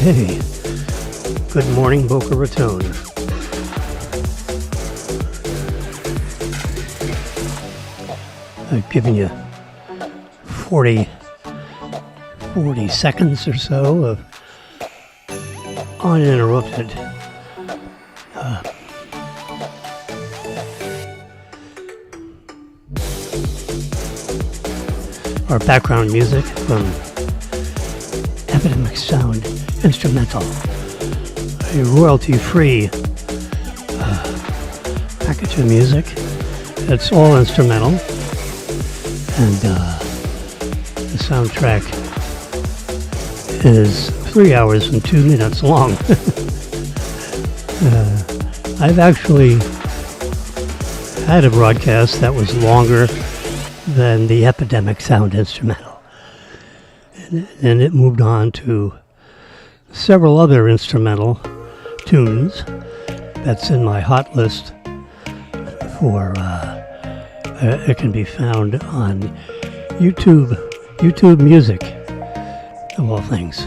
Okay. Good morning, Boca Raton. I've given you 40 seconds or so of uninterrupted our background music from Epidemic Sound Instrumental, a royalty-free package of music. It's all instrumental, and the soundtrack is 3 hours and 2 minutes long. I've actually had a broadcast that was longer than the Epidemic Sound Instrumental, and it moved on to several other instrumental tunes that's in my hot list for it can be found on YouTube Music, of all things.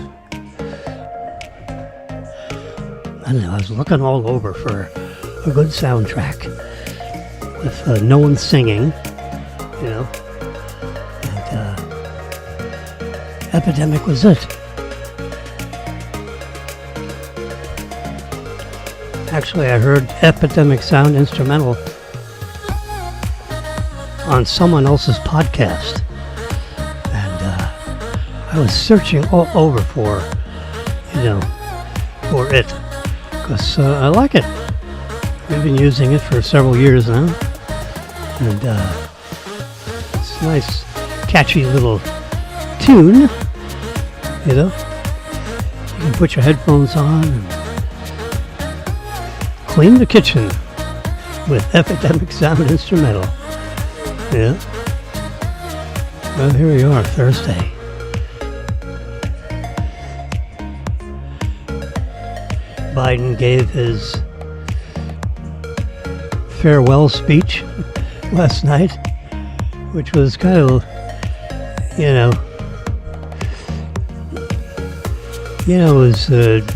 I don't know, I was looking all over for a good soundtrack with no one singing, you know, and Epidemic was it. Actually, I heard Epidemic Sound Instrumental on someone else's podcast, and I was searching all over for it, because I like it. We've been using it for several years now, and it's a nice, catchy little tune, you know. You can put your headphones on and clean the kitchen with Epidemic Sound Instrumental. Yeah. Well, here we are, Thursday. Biden gave his farewell speech last night, which was kind of, it was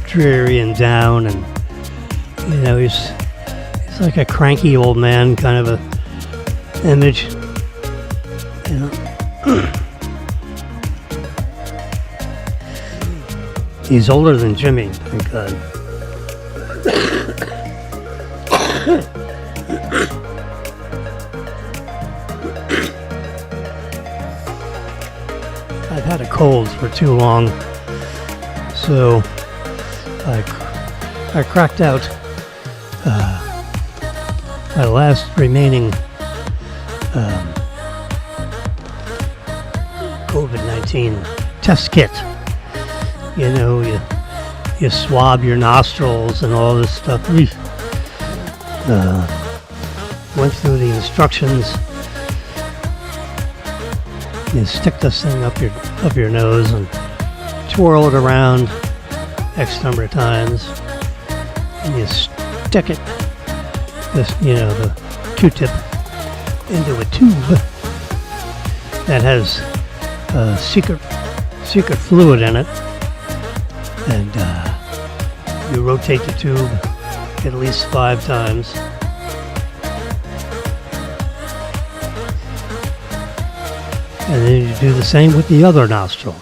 dreary and down, and he's like a cranky old man kind of a image. He's older than Jimmy, thank God. I've had a cold for too long, so I cracked out my last remaining COVID-19 test kit. You swab your nostrils and all this stuff. Went through the instructions. You stick this thing up your nose and twirl it around X number of times, and you stick it, the Q-tip, into a tube that has secret fluid in it, and you rotate the tube at least 5 times. And then you do the same with the other nostril.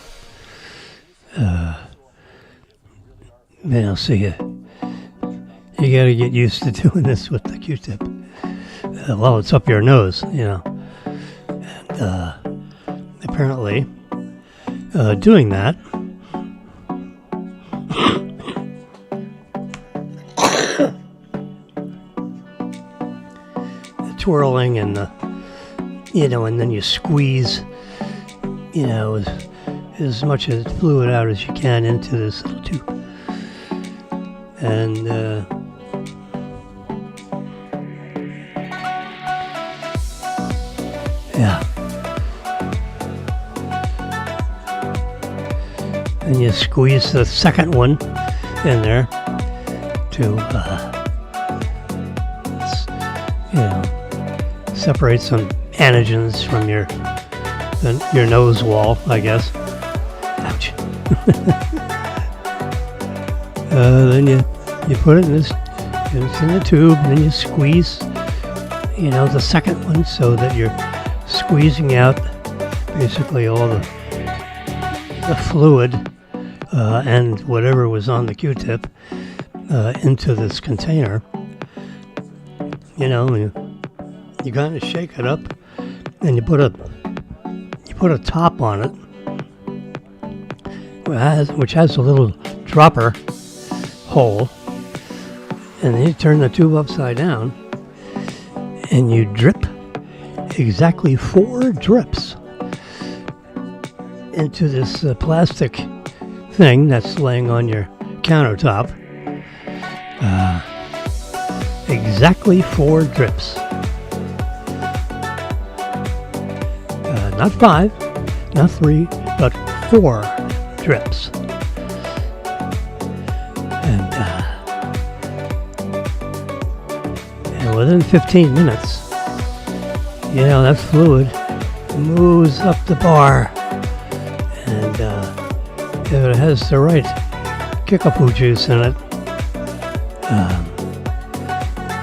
So you gotta get used to doing this with the Q-tip. Well, it's up your nose, And apparently, doing that twirling and and then you squeeze as much as fluid out as you can into this little tube, and and you squeeze the second one in there to separate some antigens from your nose wall, I guess. Ouch. Then you put it in this, it's in the tube, and then you squeeze, the second one, so that you're squeezing out basically all the fluid and whatever was on the Q-tip into this container. You kind of shake it up, and you put a top on it, which has a little dropper hole, and then you turn the tube upside down, and you drip exactly 4 drips into this plastic thing that's laying on your countertop. Exactly 4 drips. Not 5, not 3, but 4 drips. And within 15 minutes, that fluid moves up the bar. And if it has the right kickapoo juice in it,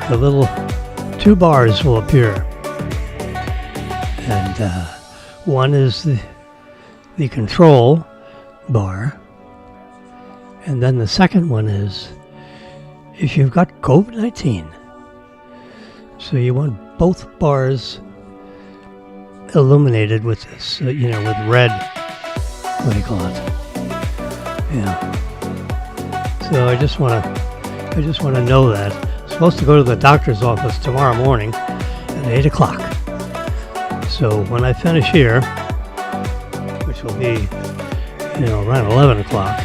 the little 2 bars will appear. And one is the control bar, and then the second one is if you've got COVID-19. So you want both bars illuminated with this, with red, what do you call it? So I just want to know that. I'm supposed to go to the doctor's office tomorrow morning at 8 o'clock. So when I finish here, which will be, around 11 o'clock,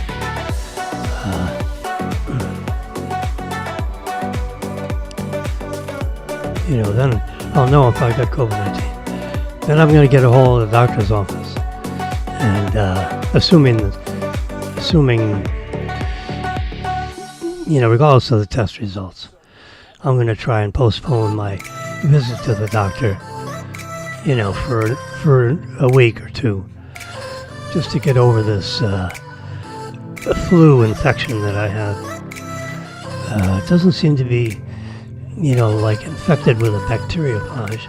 then I'll know if I got COVID-19. Then I'm going to get a hold of the doctor's office, and assuming, regardless of the test results, I'm going to try and postpone my visit to the doctor, for a week or 2, just to get over this flu infection that I have. It doesn't seem to be, like infected with a bacteriophage.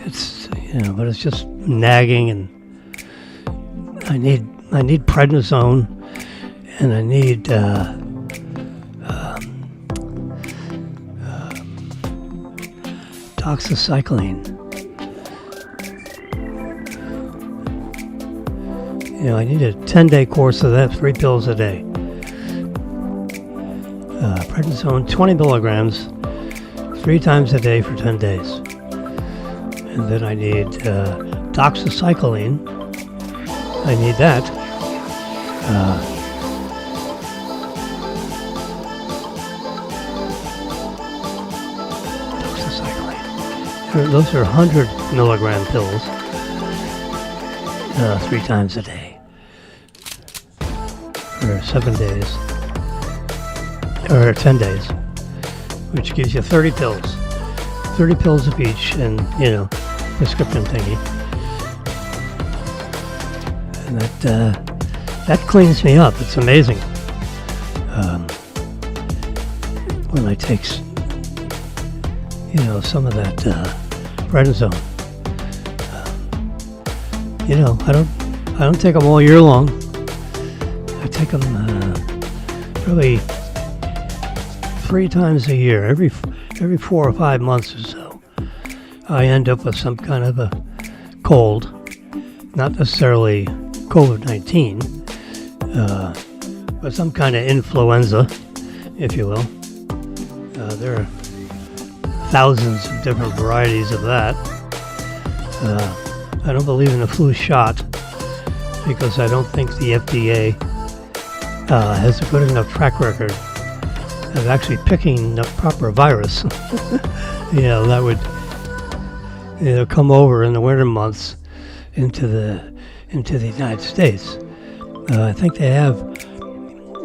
It's, but it's just nagging, and I need prednisone, and I need doxycycline. I need a 10-day course of that, 3 pills a day. Prednisone, 20 milligrams, 3 times a day for 10 days. And then I need doxycycline. I need that. Doxycycline. Those are 100 milligram pills, 3 times a day. For 7 days, or 10 days, which gives you 30 pills. 30 pills of each, and, prescription thingy. And that cleans me up. It's amazing. When I take, some of that prednisone. I don't take them all year long. I take them probably 3 times a year. Every 4 or 5 months or so, I end up with some kind of a cold, not necessarily COVID-19, but some kind of influenza, if you will. There are thousands of different varieties of that. I don't believe in a flu shot because I don't think the FDA has a good enough track record of actually picking the proper virus. That would come over in the winter months into the United States. I think they have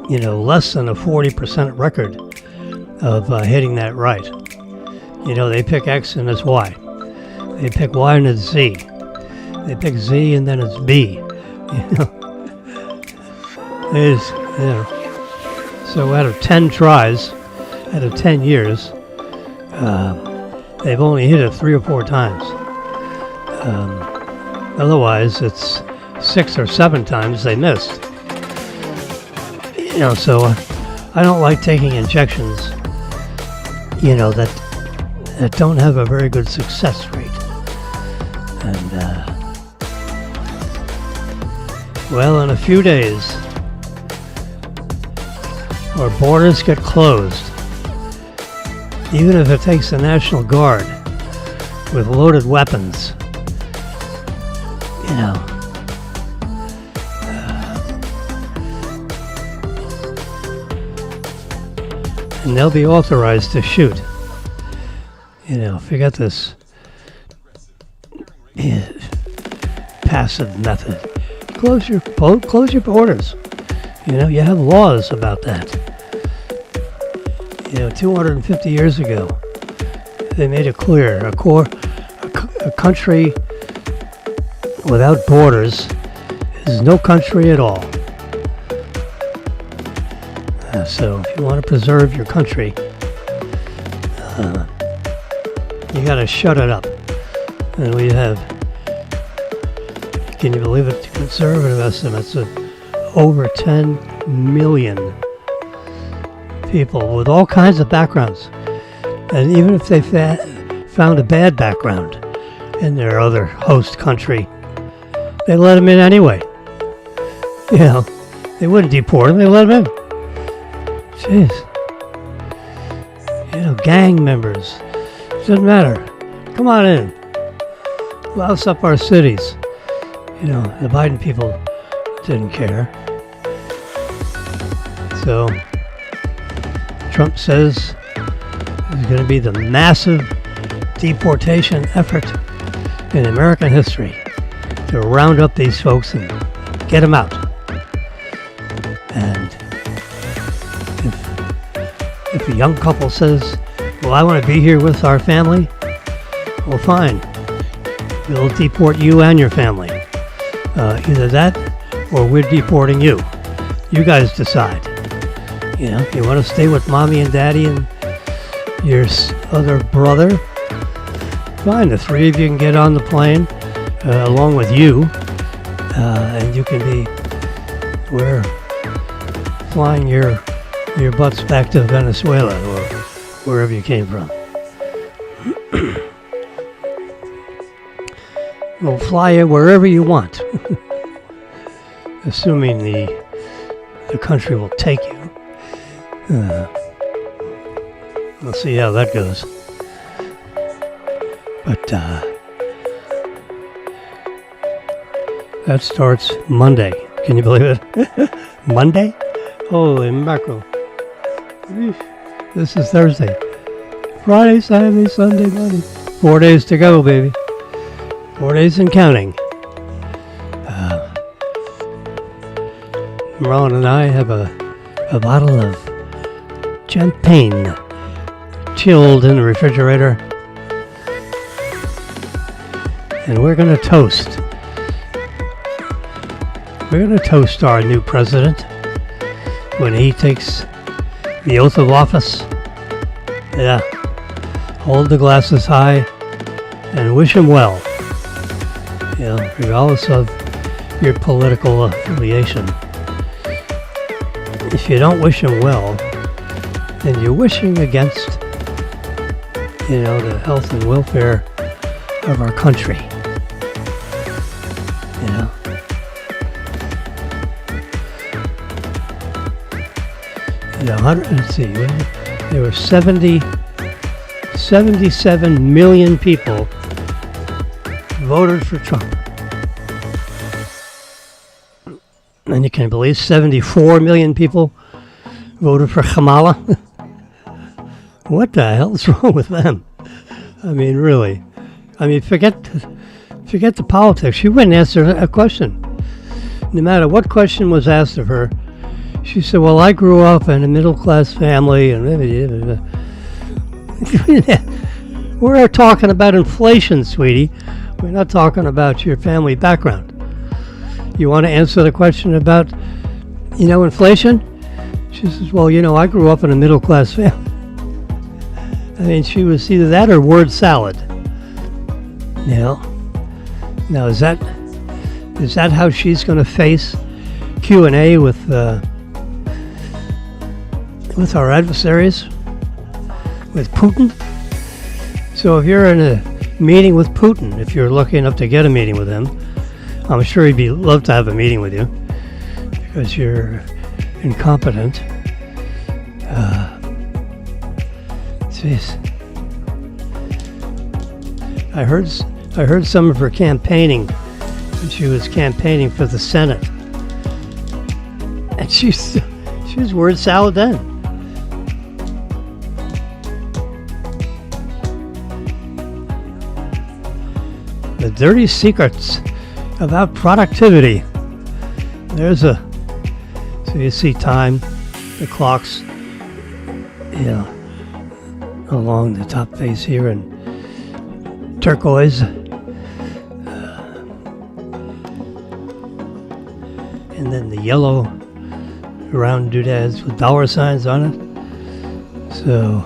less than a 40% record of hitting that right. They pick X and it's Y. They pick Y and it's Z. They pick Z and then it's B. So out of 10 tries, out of 10 years, they've only hit it 3 or 4 times. Otherwise, it's 6 or 7 times they missed. So I don't like taking injections, that don't have a very good success rate. And, in a few days, our borders get closed. Even if it takes the National Guard with loaded weapons, and they'll be authorized to shoot. Forget this passive method. Close your borders. You have laws about that. 250 years ago, they made it clear a country without borders is no country at all. So if you want to preserve your country, you got to shut it up. And we have, can you believe it, conservative estimates of over 10 million people with all kinds of backgrounds. And even if they found a bad background in their other host country, they let them in anyway. They wouldn't deport them, they let them in. Jeez. Gang members. Doesn't matter. Come on in. Louse up our cities. The Biden people didn't care. So, Trump says there's going to be the massive deportation effort in American history to round up these folks and get them out. And if a young couple says, well, I want to be here with our family, well, fine. We'll deport you and your family. Either that or we're deporting you. You guys decide. If you want to stay with mommy and daddy and your other brother, fine. The 3 of you can get on the plane along with you, and you can be flying your butts back to Venezuela or wherever you came from. We'll fly you wherever you want, assuming the country will take you. We'll see how that goes. But that starts Monday. Can you believe it? Monday? Holy mackerel. This is Thursday. Friday, Saturday, Sunday, Monday. 4 days to go, baby. 4 days and counting. Ron and I have a bottle of champagne chilled in the refrigerator. And we're going to toast. We're going to toast our new president when he takes the oath of office. Yeah. Hold the glasses high and wish him well. Regardless of your political affiliation. If you don't wish him well, then you're wishing against, the health and welfare of our country. Let's see, there were 77 million people voted for Trump. And you can believe 74 million people voted for Kamala. What the hell is wrong with them? I mean, really. Forget the politics. She wouldn't answer a question. No matter what question was asked of her, she said, well, I grew up in a middle-class family. And we're talking about inflation, sweetie. We're not talking about your family background. You want to answer the question about, inflation? She says, well, I grew up in a middle-class family. I mean, she was either that or word salad. Now, is that how she's going to face Q&A with our adversaries, with Putin? So if you're in a meeting with Putin, if you're lucky enough to get a meeting with him, I'm sure he'd love to have a meeting with you because you're incompetent. Jeez. I heard some of her campaigning when she was campaigning for the Senate, and she was word salad then. The dirty secrets about productivity. So you see time, the clocks, along the top face here in turquoise. And then the yellow round doodads with dollar signs on it. So,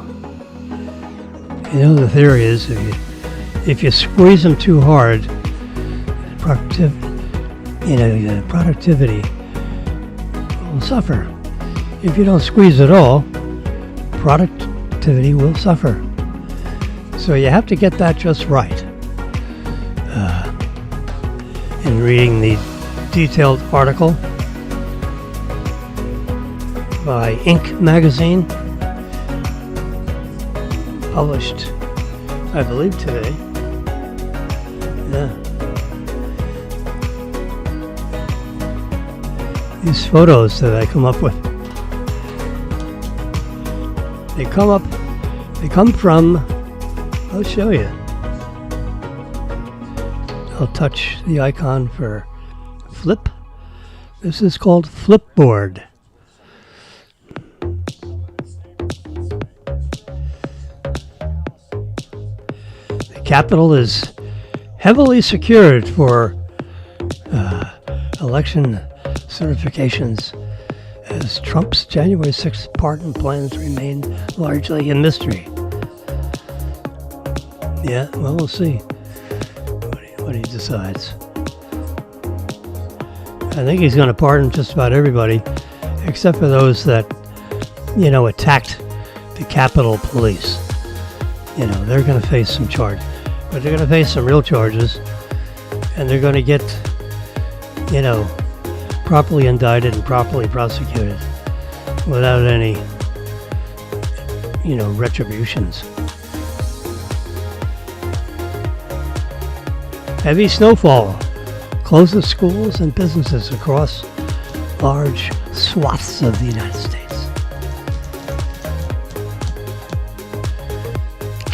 the theory is if you squeeze them too hard, productivity will suffer. If you don't squeeze at all, productivity will suffer. So you have to get that just right. In reading the detailed article by Inc. magazine, published, I believe, today. Yeah. These photos that I come up with, they come from, I'll show you. I'll touch the icon for Flip. This is called Flipboard. The Capitol is heavily secured for election certifications as Trump's January 6th pardon plans remain largely a mystery. Yeah, well, we'll see what he decides. I think he's going to pardon just about everybody, except for those that, attacked the Capitol Police. They're going to face some charge, but they're going to face some real charges, and they're going to get, properly indicted and properly prosecuted without any, retributions. Heavy snowfall closes schools and businesses across large swaths of the United States.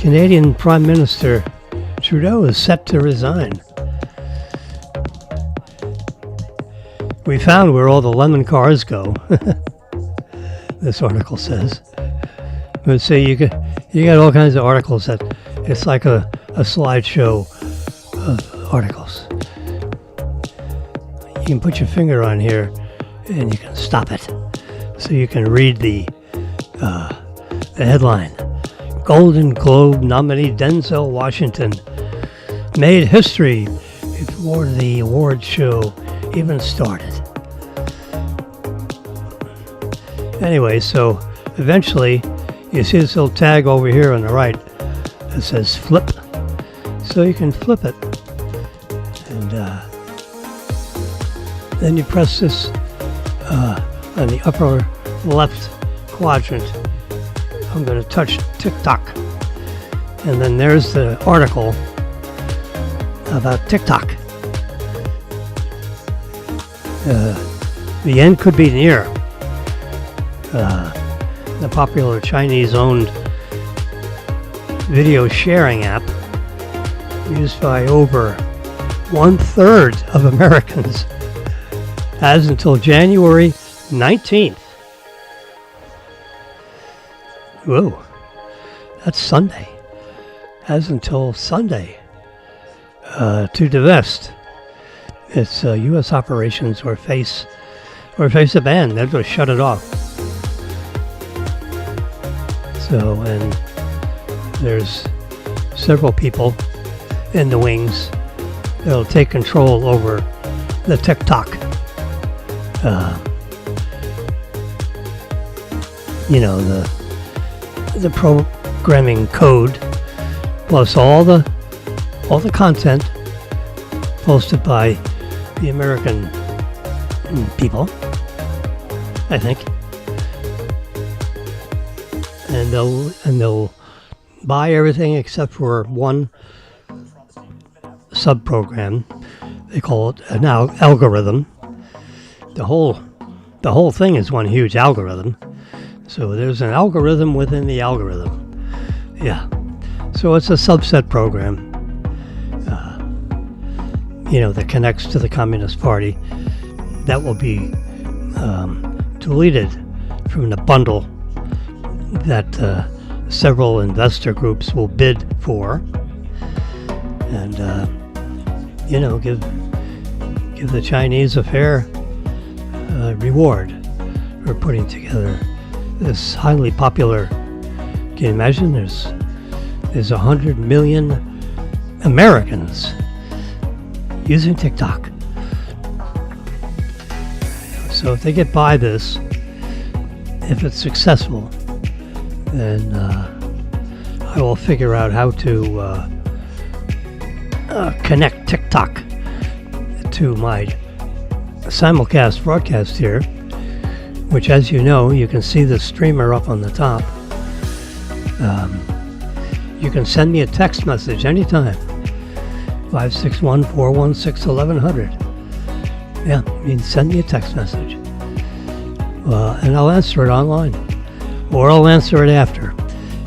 Canadian Prime Minister Trudeau is set to resign. We found where all the lemon cars go, this article says. But see, you get all kinds of articles that it's like a slideshow of articles. You can put your finger on here and you can stop it. So you can read the headline. Golden Globe nominee Denzel Washington made history before the award show even started. Anyway, so eventually you see this little tag over here on the right that says flip. So you can flip it. And then you press this on the upper left quadrant. I'm going to touch TikTok. And then there's the article about TikTok. The end could be near. The popular Chinese-owned video sharing app used by over 1/3 of Americans has until January 19th. Whoa, that's Sunday. Has until Sunday to divest its U.S. operations or face a ban. They're going to shut it off. So, and there's several people in the wings that'll take control over the TikTok. The programming code plus all the content posted by the American people, I think. And they'll buy everything except for one sub-program. They call it an algorithm. The whole thing is one huge algorithm. So there's an algorithm within the algorithm. Yeah. So it's a subset program, that connects to the Communist Party. That will be deleted from the bundle that several investor groups will bid for, and give the Chinese a fair reward for putting together this highly popular. Can you imagine? There's 100 million Americans using TikTok. So if they get by this, if it's successful, then I will figure out how to connect TikTok to my Simulcast broadcast here, which, as you know, you can see the streamer up on the top. You can send me a text message anytime, 561-416-1100. Yeah, you can send me a text message, and I'll answer it online, or I'll answer it after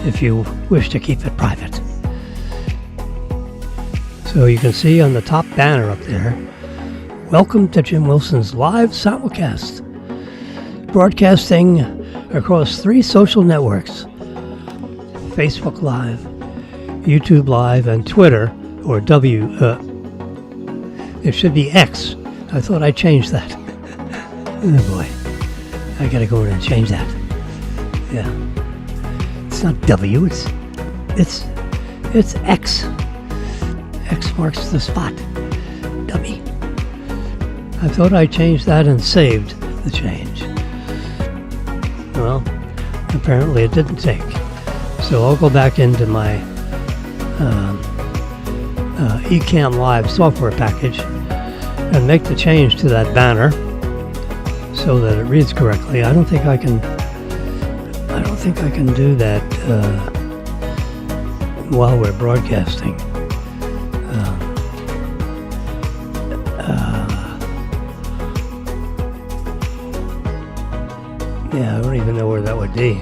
if you wish to keep it private. So you can see on the top banner up there, welcome to Jim Wilson's live simulcast, broadcasting across 3 social networks: Facebook Live, YouTube Live, and Twitter, or it should be X. I thought I changed that. Oh boy, I gotta go in and change that. Yeah, it's not W, it's X. X marks the spot. Dummy. I thought I changed that and saved the change. Well, apparently it didn't take. So I'll go back into my Ecamm Live software package and make the change to that banner so that it reads correctly. I don't think I can do that while we're broadcasting. Yeah, I don't even know where that would be.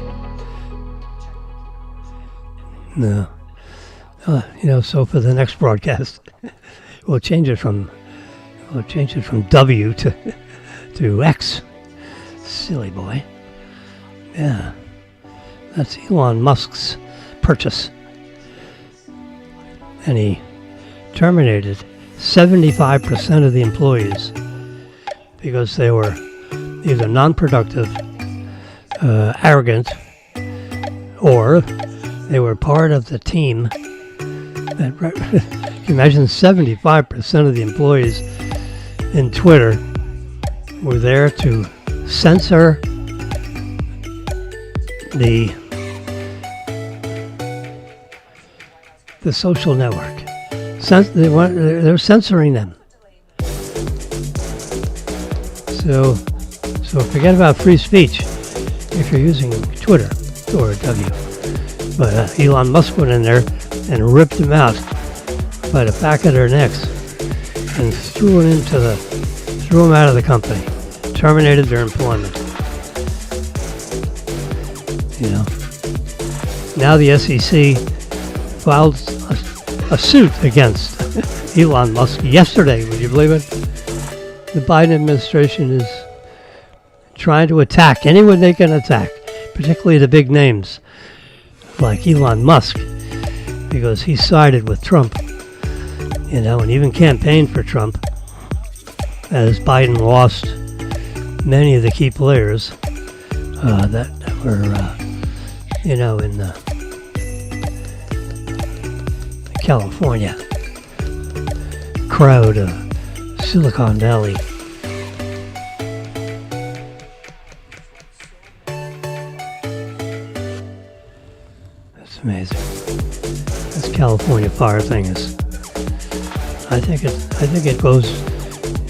No. So for the next broadcast, we'll change it from W to X. Silly boy. Yeah. That's Elon Musk's purchase. And he terminated 75% of the employees because they were either non-productive, arrogant, or they were part of the team that imagine 75% of the employees in Twitter were there to censor the social network. They're censoring them. So forget about free speech if you're using Twitter or W. But Elon Musk went in there and ripped them out by the back of their necks and threw them out of the company, terminated their employment. Now the SEC filed a suit against Elon Musk yesterday. Would you believe it? The Biden administration is trying to attack anyone they can attack, particularly the big names like Elon Musk, because he sided with Trump, and even campaigned for Trump, as Biden lost many of the key players that were in California, crowd of Silicon Valley. That's amazing. This California fire thing is. I think it goes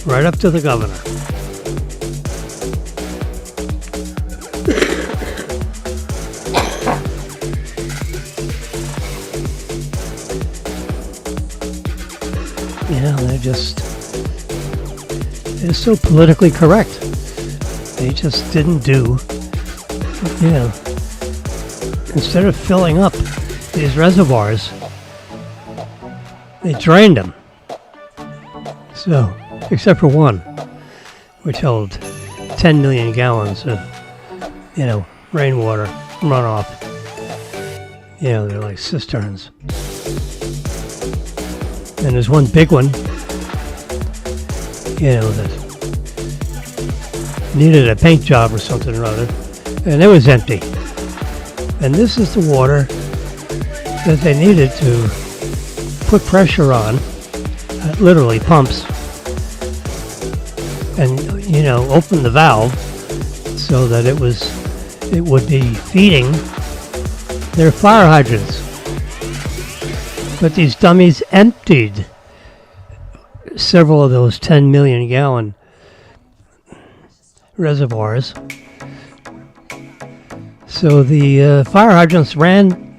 right up to the governor. They're so politically correct. They just didn't do, instead of filling up these reservoirs, they drained them. So, except for one, which held 10 million gallons of, rainwater runoff. They're like cisterns. And there's one big one, that needed a paint job or something or other, and it was empty. And this is the water that they needed to put pressure on, literally pumps, and, open the valve so that it would be feeding their fire hydrants. But these dummies emptied several of those 10 million gallon reservoirs. So the fire hydrants ran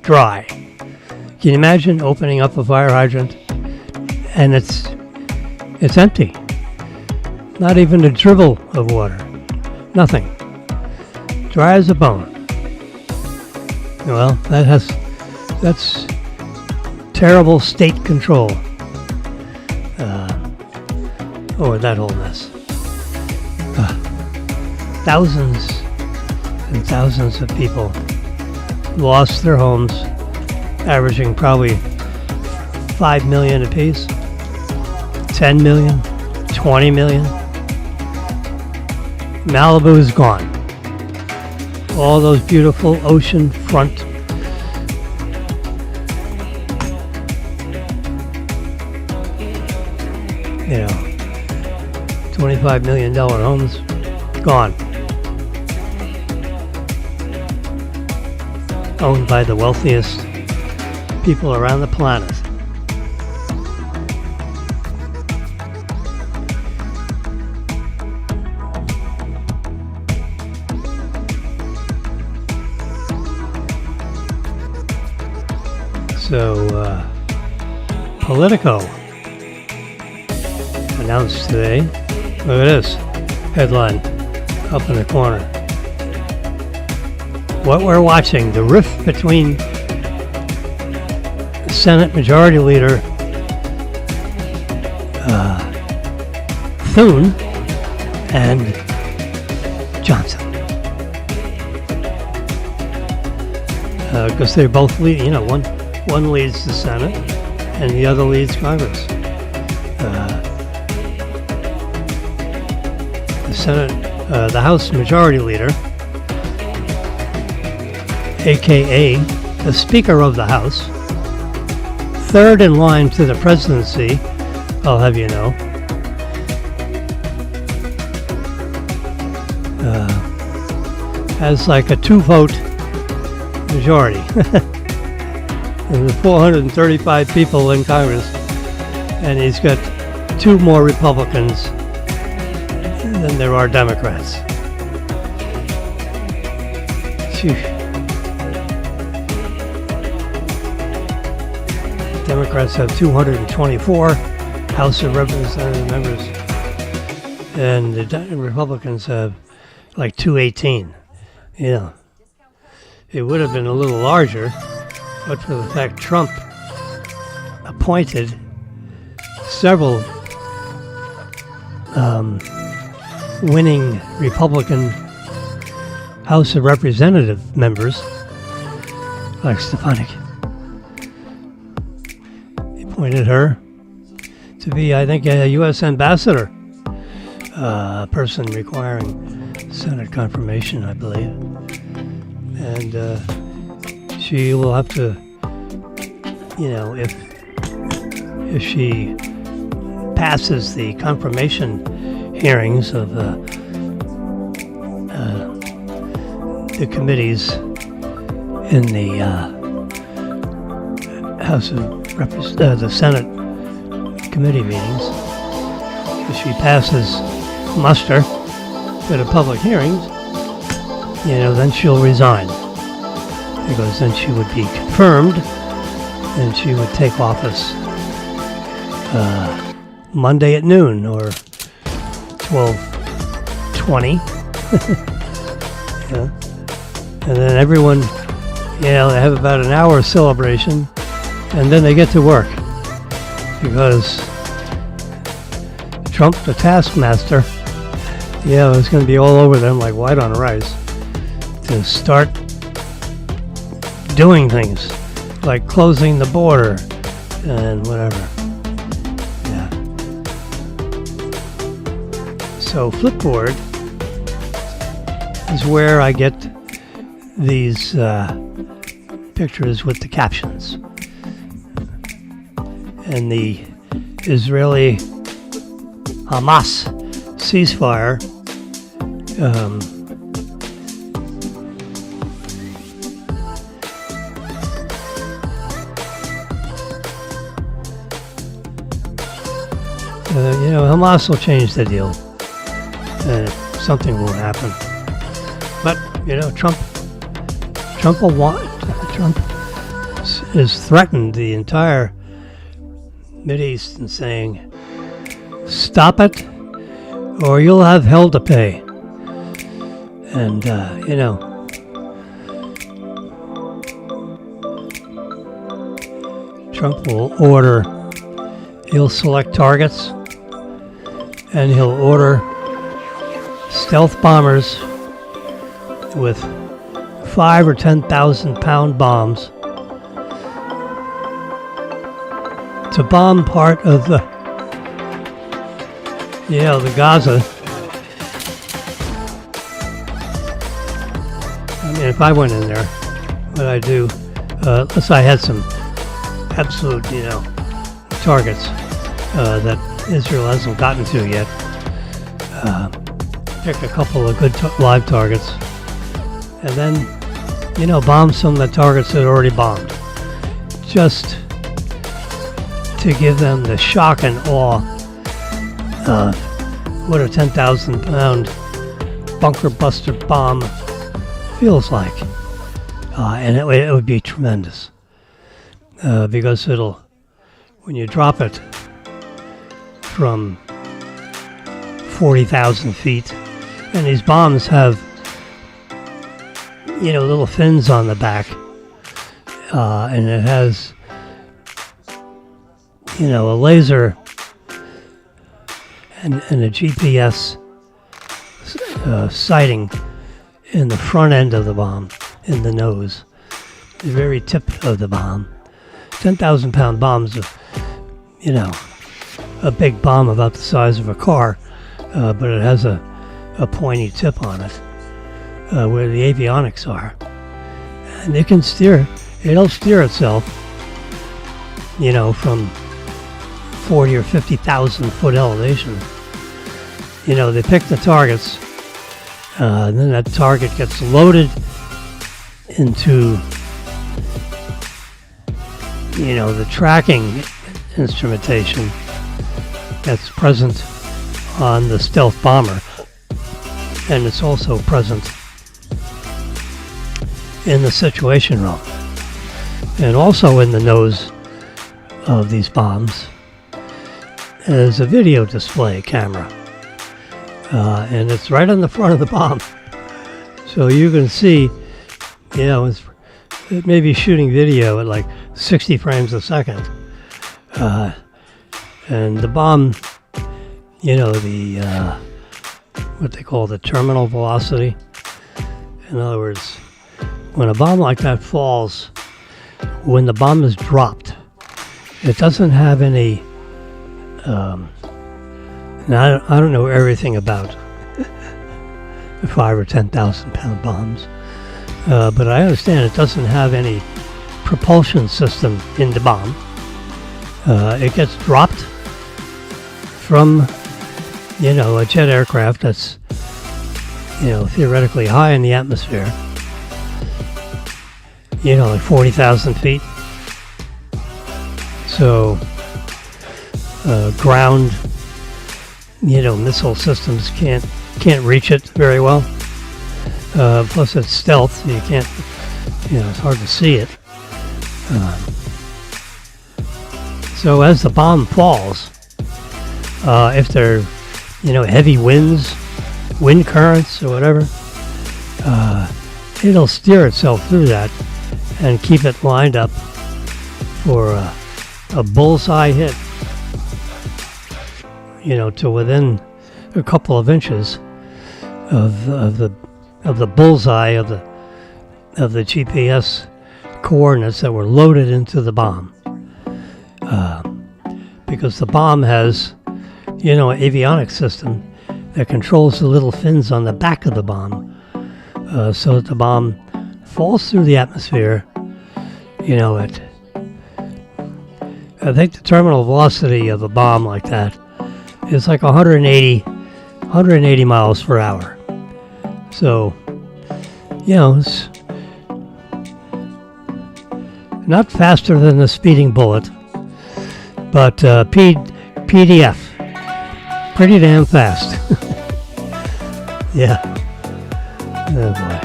dry. Can you imagine opening up a fire hydrant and it's empty? Not even a dribble of water. Nothing. Dry as a bone. Well, that's terrible state control over that whole mess. Thousands and thousands of people lost their homes, averaging probably 5 million apiece, 10 million, 20 million. Malibu is gone. All those beautiful ocean front $25 million homes, gone. Owned by the wealthiest people around the planet. So, Politico announced today. Look at this headline up in the corner. What we're watching, the rift between Senate Majority Leader Thune and Johnson. Because they're both leading, one leads the Senate and the other leads Congress. The House Majority Leader, aka the Speaker of the House, third in line to the presidency, I'll have you know, has like a 2-vote majority. And the 435 people in Congress, and he's got 2 more Republicans than there are Democrats. Phew. Democrats have 224 House of Representative members, and the Republicans have like 218. It would have been a little larger, but for the fact Trump appointed several winning Republican House of Representative members, like Stefanik. He appointed her to be, I think, a U.S. ambassador, a person requiring Senate confirmation, I believe. And and she will have to, if she passes the confirmation hearings of the committees in the House of the Senate committee meetings, if she passes muster to the public hearings, then she'll resign, because then she would be confirmed and she would take office Monday at noon or 12:20. And then everyone, they have about an hour celebration, and then they get to work, because Trump, the taskmaster, is going to be all over them like white on rice to start doing things like closing the border and whatever. So Flipboard is where I get these pictures with the captions. And the Israeli Hamas ceasefire Hamas will change the deal. Something will happen. But, Trump has threatened the entire Mideast and saying, stop it or you'll have hell to pay. And, Trump will he'll select targets, and he'll order stealth bombers with 5,000 or 10,000 pound bombs to bomb part of the Gaza. I mean, if I went in there, what I'd do, unless I had some absolute, targets that Israel hasn't gotten to yet, pick a couple of good live targets, and then, bomb some of the targets that are already bombed, just to give them the shock and awe of what a 10,000 pound bunker buster bomb feels like. And it would be tremendous, because when you drop it from 40,000 feet, and these bombs have, little fins on the back, and it has, a laser and a GPS sighting in the front end of the bomb, in the nose, the very tip of the bomb. 10,000 pound bombs, a big bomb about the size of a car, but it has a pointy tip on it, where the avionics are. And it can it'll steer itself, from 40 or 50,000 foot elevation. They pick the targets, and then that target gets loaded into, the tracking instrumentation that's present on the stealth bomber, and it's also present in the Situation Room, and also in the nose of these bombs is a video display camera, and it's right on the front of the bomb, so you can see, it may be shooting video at like 60 frames a second, and the bomb, what they call the terminal velocity. In other words, when a bomb like that falls, when the bomb is dropped, it doesn't have any, now I don't know everything about 5,000 or 10,000 pound bombs, but I understand it doesn't have any propulsion system in the bomb. It gets dropped from, a jet aircraft that's, theoretically high in the atmosphere. Like 40,000 feet. So, ground, missile systems can't reach it very well. Plus it's stealth, so you can't, it's hard to see it. So as the bomb falls, if there are, heavy winds, wind currents or whatever, it'll steer itself through that and keep it lined up for a bullseye hit, to within a couple of inches of the bullseye of the GPS coordinates that were loaded into the bomb. Because the bomb has, an avionics system that controls the little fins on the back of the bomb, so that the bomb falls through the atmosphere, I think the terminal velocity of a bomb like that is like 180 miles per hour. So, it's not faster than the speeding bullet, but PDF, pretty damn fast. Yeah. Oh boy.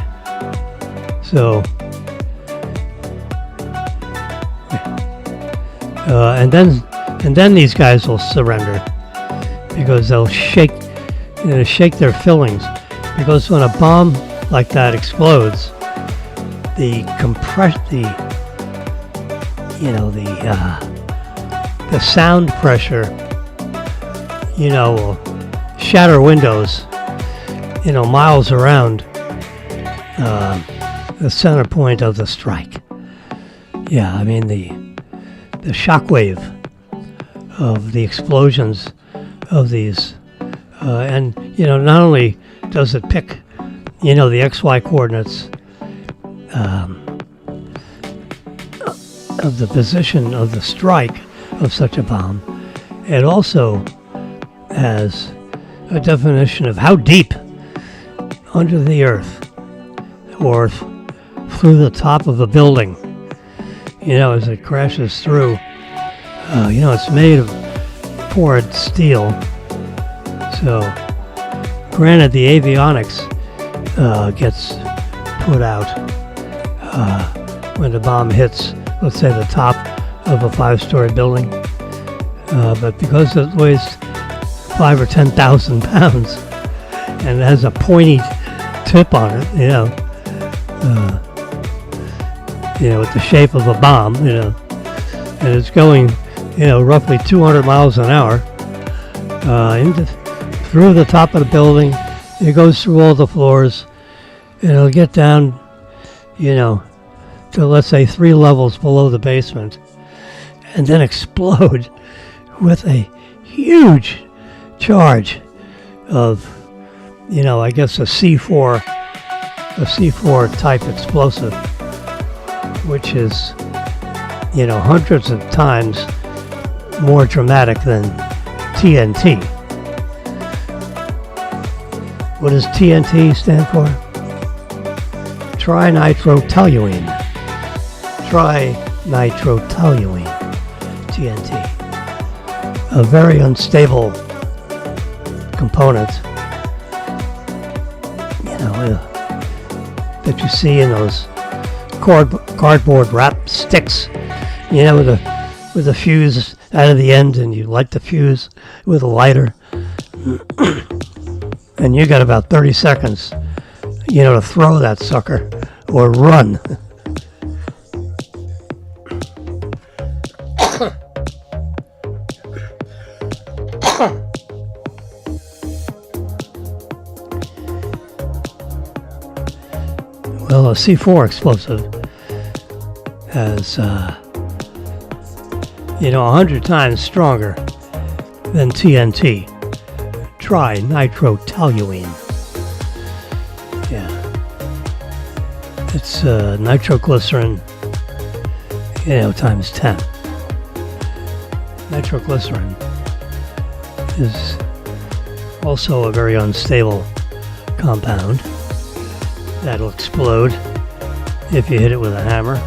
So, and then these guys will surrender because they'll shake their fillings. Because when a bomb like that explodes, the sound pressure, will shatter windows, miles around the center point of the strike. Yeah, I mean the shockwave of the explosions of these, and not only does it pick, the XY coordinates of the position of the strike of such a bomb, it also has a definition of how deep under the earth or through the top of a building, as it crashes through. It's made of poured steel. So, granted, the avionics gets put out when the bomb hits, let's say, the top of a 5-story building. But because it weighs 5,000 or 10,000 pounds and it has a pointy tip on it, with the shape of a bomb, and it's going, roughly 200 miles an hour through the top of the building. It goes through all the floors. It'll get down, to let's say 3 levels below the basement, and then explode with a huge charge of, I guess a C4 type explosive, which is, hundreds of times more dramatic than TNT. What does TNT stand for? Trinitrotoluene. TNT. A very unstable component, that you see in those cardboard wrap sticks, with a fuse out of the end, and you light the fuse with a lighter, and you got about 30 seconds, to throw that sucker or run. Well, a C4 explosive has, 100 times stronger than TNT. Trinitrotoluene. Yeah. It's nitroglycerin, times 10. Nitroglycerin is also a very unstable compound that'll explode if you hit it with a hammer.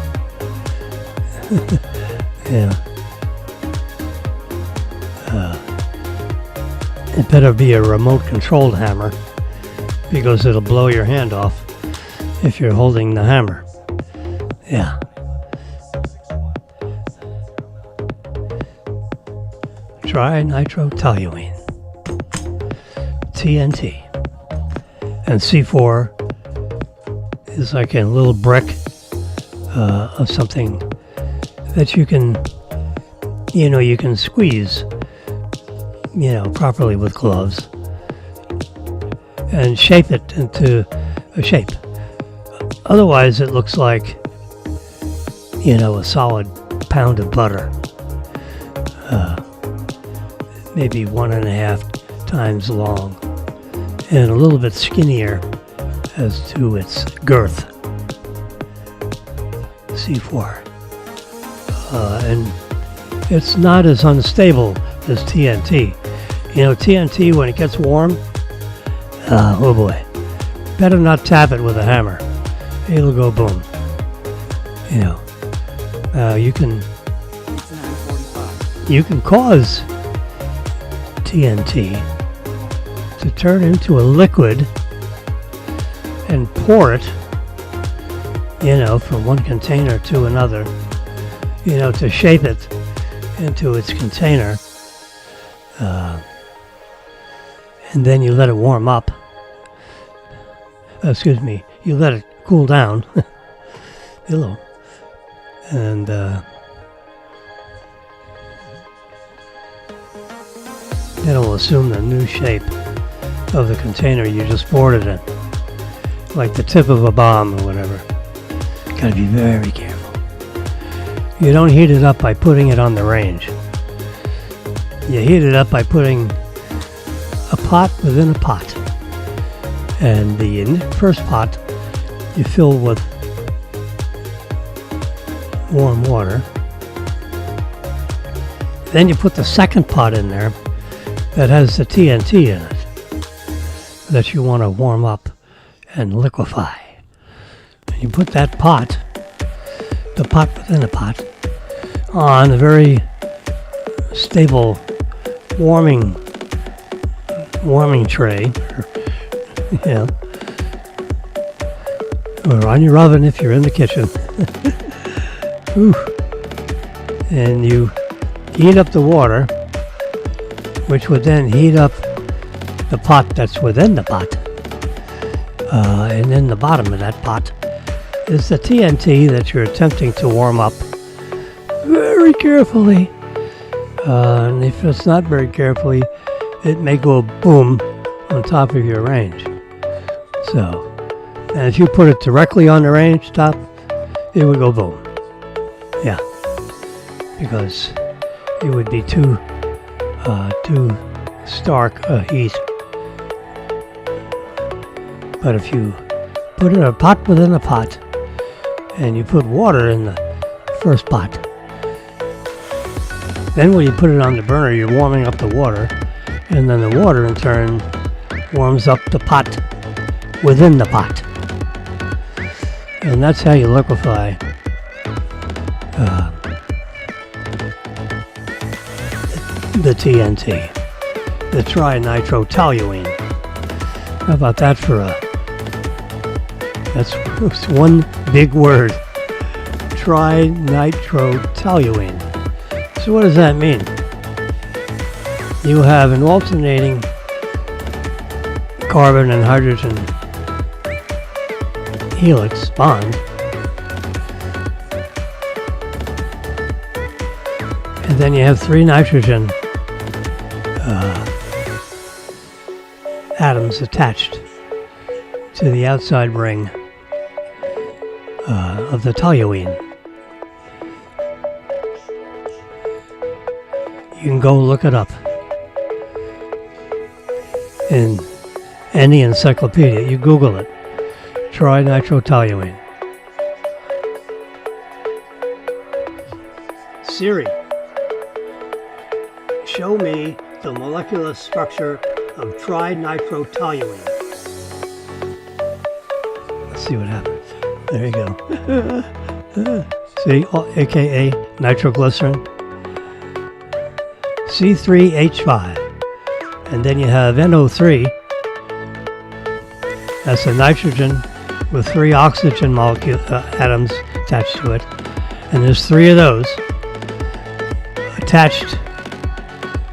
Yeah. It better be a remote controlled hammer because it'll blow your hand off if you're holding the hammer. Yeah. Trinitrotoluene, TNT. And C4 is like a little brick of something that you can squeeze, properly with gloves and shape it into a shape. Otherwise, it looks like, a solid pound of butter. Maybe 1.5 times long and a little bit skinnier as to its girth. C4. And it's not as unstable as TNT. TNT, when it gets warm, oh boy, better not tap it with a hammer. It'll go boom. You can cause TNT to turn into a liquid and pour it, from one container to another, to shape it into its container. And then you let it warm up. You let it cool down. Hello. And it'll assume the new shape of the container you just poured it in. Like the tip of a bomb or whatever. Gotta be very careful. You don't heat it up by putting it on the range. You heat it up by putting a pot within a pot. And the first pot you fill with warm water. Then you put the second pot in there that has the TNT in it that you want to warm up and liquefy. You put that pot, the pot within a pot, on a very stable warming tray, or on your oven if you're in the kitchen. And you heat up the water, which would then heat up the pot that's within the pot. And in the bottom of that pot is the TNT that you're attempting to warm up very carefully. And if it's not very carefully, it may go boom on top of your range. And if you put it directly on the range top, it would go boom. Yeah, because it would be too stark a heat. But if you put in a pot within a pot, and you put water in the first pot, then when you put it on the burner, you're warming up the water, and then the water in turn warms up the pot within the pot. And that's how you liquefy the TNT, the trinitrotoluene. How about that that's one big word, trinitrotoluene. So what does that mean? You have an alternating carbon and hydrogen helix bond, and then you have 3 nitrogen atoms attached to the outside ring of the toluene. You can go look it up in any encyclopedia. You Google it, trinitrotoluene. Siri, show me the molecular structure of trinitrotoluene. Let's see what happens. There you go. See, aka nitroglycerin. C3H5. And then you have NO3. That's a nitrogen with 3 oxygen atoms attached to it. And there's 3 of those attached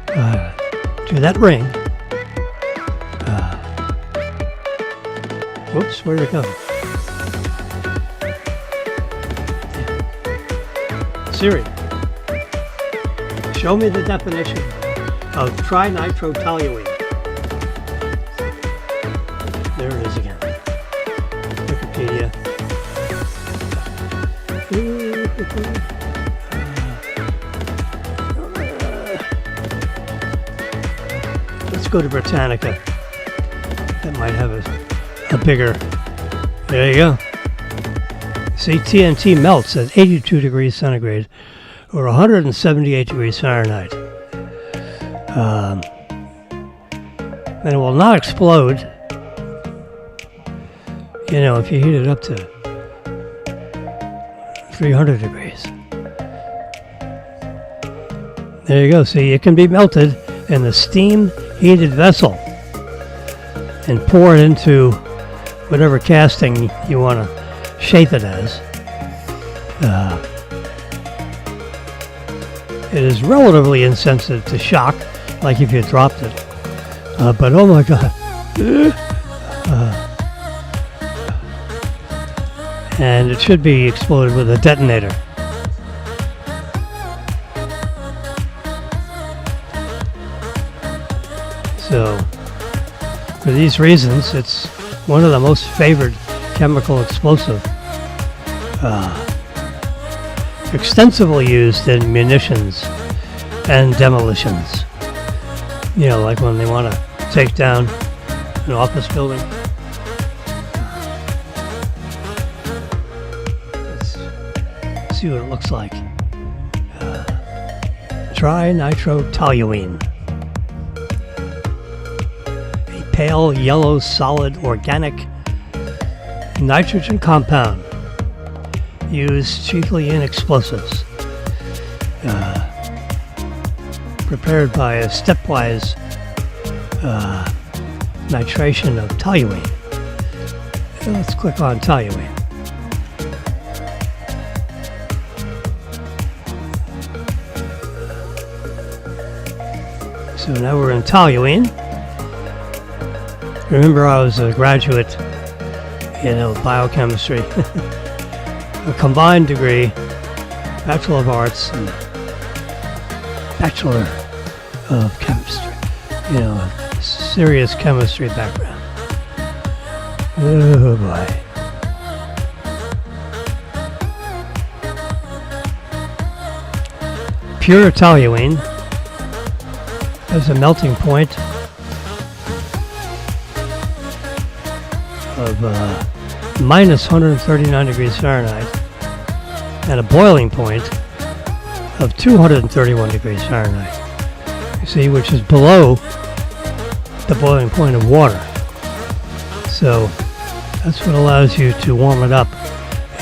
to that ring. Whoops, where'd it go? Siri, show me the definition of trinitrotoluene. There it is again. Wikipedia. Let's go to Britannica. That might have a bigger. There you go. See, TNT melts at 82 degrees centigrade or 178 degrees Fahrenheit. And it will not explode, if you heat it up to 300 degrees. There you go. See, it can be melted in the steam heated vessel and pour it into whatever casting you want to shape it as. It is relatively insensitive to shock, like if you dropped it. But oh my God. And it should be exploded with a detonator. So, for these reasons, it's one of the most favored chemical explosive, extensively used in munitions and demolitions. Like when they want to take down an office building. Let's see what it looks like. Trinitrotoluene. A pale yellow solid organic nitrogen compound used chiefly in explosives, prepared by a stepwise nitration of toluene. Let's click on toluene. So now we're in toluene. Remember, I was a graduate biochemistry, a combined degree, Bachelor of Arts and Bachelor of Chemistry, a serious chemistry background. Oh boy. Pure toluene has a melting point of minus 139 degrees Fahrenheit and a boiling point of 231 degrees Fahrenheit. You see, which is below the boiling point of water. So that's what allows you to warm it up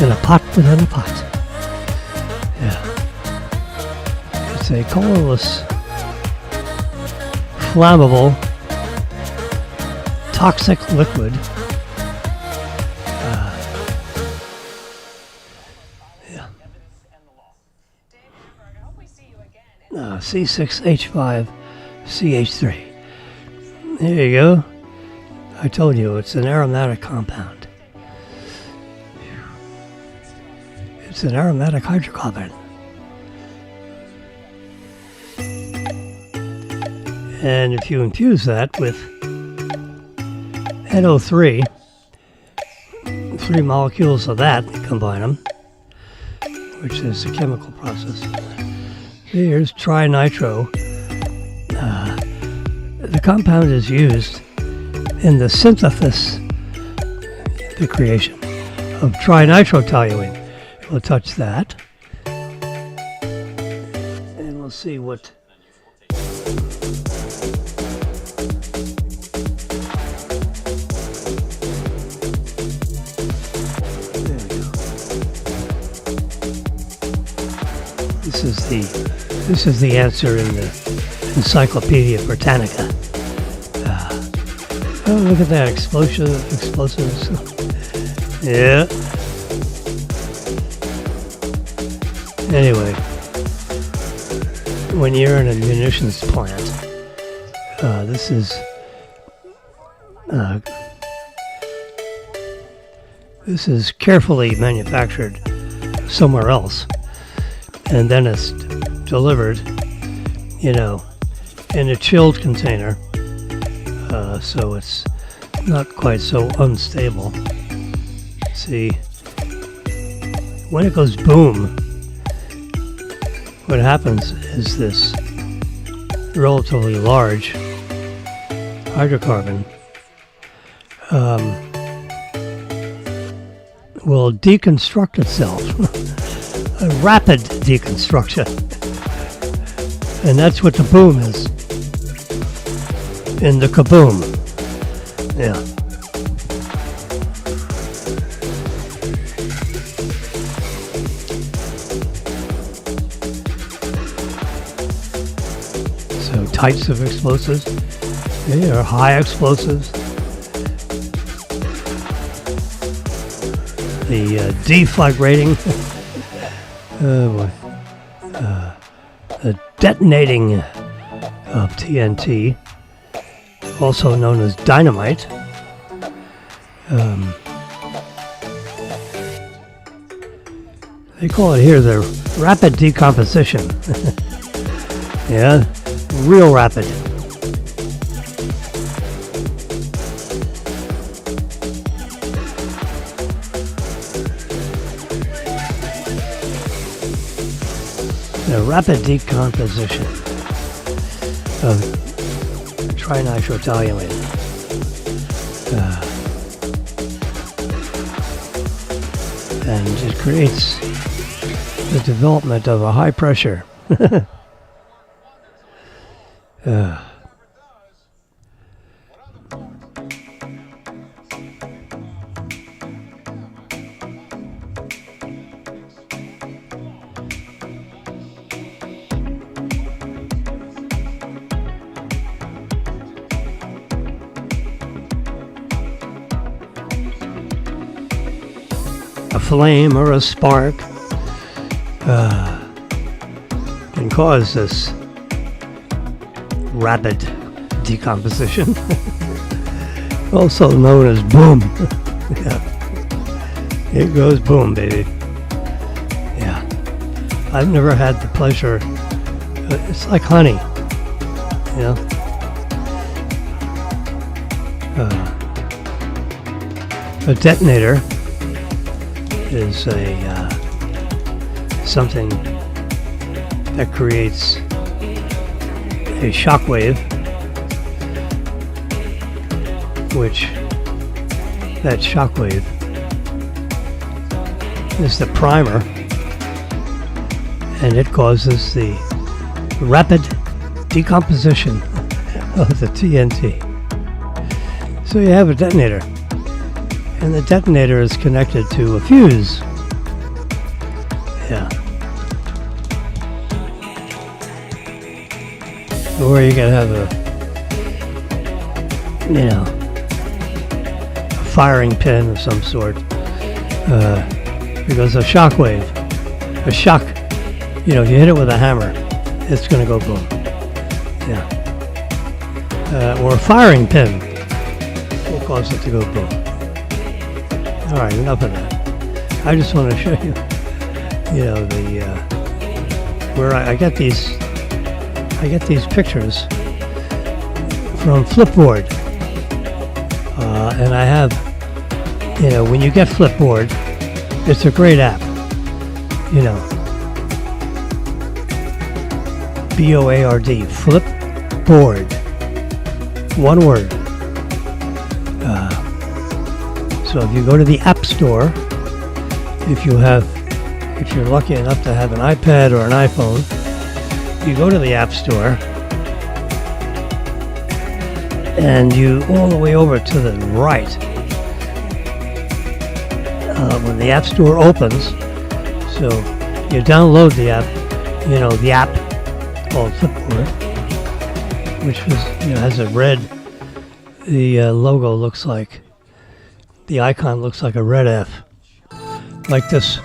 in a pot within a pot. Yeah. It's a colorless, flammable, toxic liquid. C6H5CH3. There you go. I told you it's an aromatic compound. It's an aromatic hydrocarbon. And if you infuse that with NO3, 3 molecules of that, combine them, which is a chemical process. Here's trinitro. The compound is used in the synthesis, the creation of trinitrotoluene. We'll touch that. We'll see what. There we go. This is the answer in the Encyclopedia Britannica. Oh, look at that explosives. Yeah. Anyway, when you're in a munitions plant, this is carefully manufactured somewhere else, and then it's delivered, in a chilled container, so it's not quite so unstable. See, when it goes boom, what happens is this relatively large hydrocarbon will deconstruct itself, a rapid deconstruction, and that's what the boom is, in the kaboom. Yeah. So types of explosives, there are high explosives. The deflagrating, oh boy, the detonating of TNT, also known as dynamite. They call it here the rapid decomposition. Yeah, real rapid. The rapid decomposition of trinitrotoluene. And it creates the development of a high pressure a flame or a spark can cause this rapid decomposition, also known as boom. Yeah. It goes boom, baby. Yeah. I've never had the pleasure. It's like honey, a detonator is something that creates a shock wave, which that shock wave is the primer, and it causes the rapid decomposition of the TNT. So you have a detonator, and the detonator is connected to a fuse. Yeah. Or you can have a firing pin of some sort, because a shock wave, a shock, if you hit it with a hammer, it's going to go boom. Yeah. Or a firing pin will cause it to go boom. All right, enough of that. I just want to show you, where I get these pictures from Flipboard, and I have, when you get Flipboard, it's a great app, B-O-A-R-D, Flipboard, one word. So if you go to the App Store, if you're lucky enough to have an iPad or an iPhone, you go to the App Store, and you all the way over to the right. When the App Store opens, so you download the app, the app called Flipboard, which has a red. The logo looks like, the icon looks like a red F, like this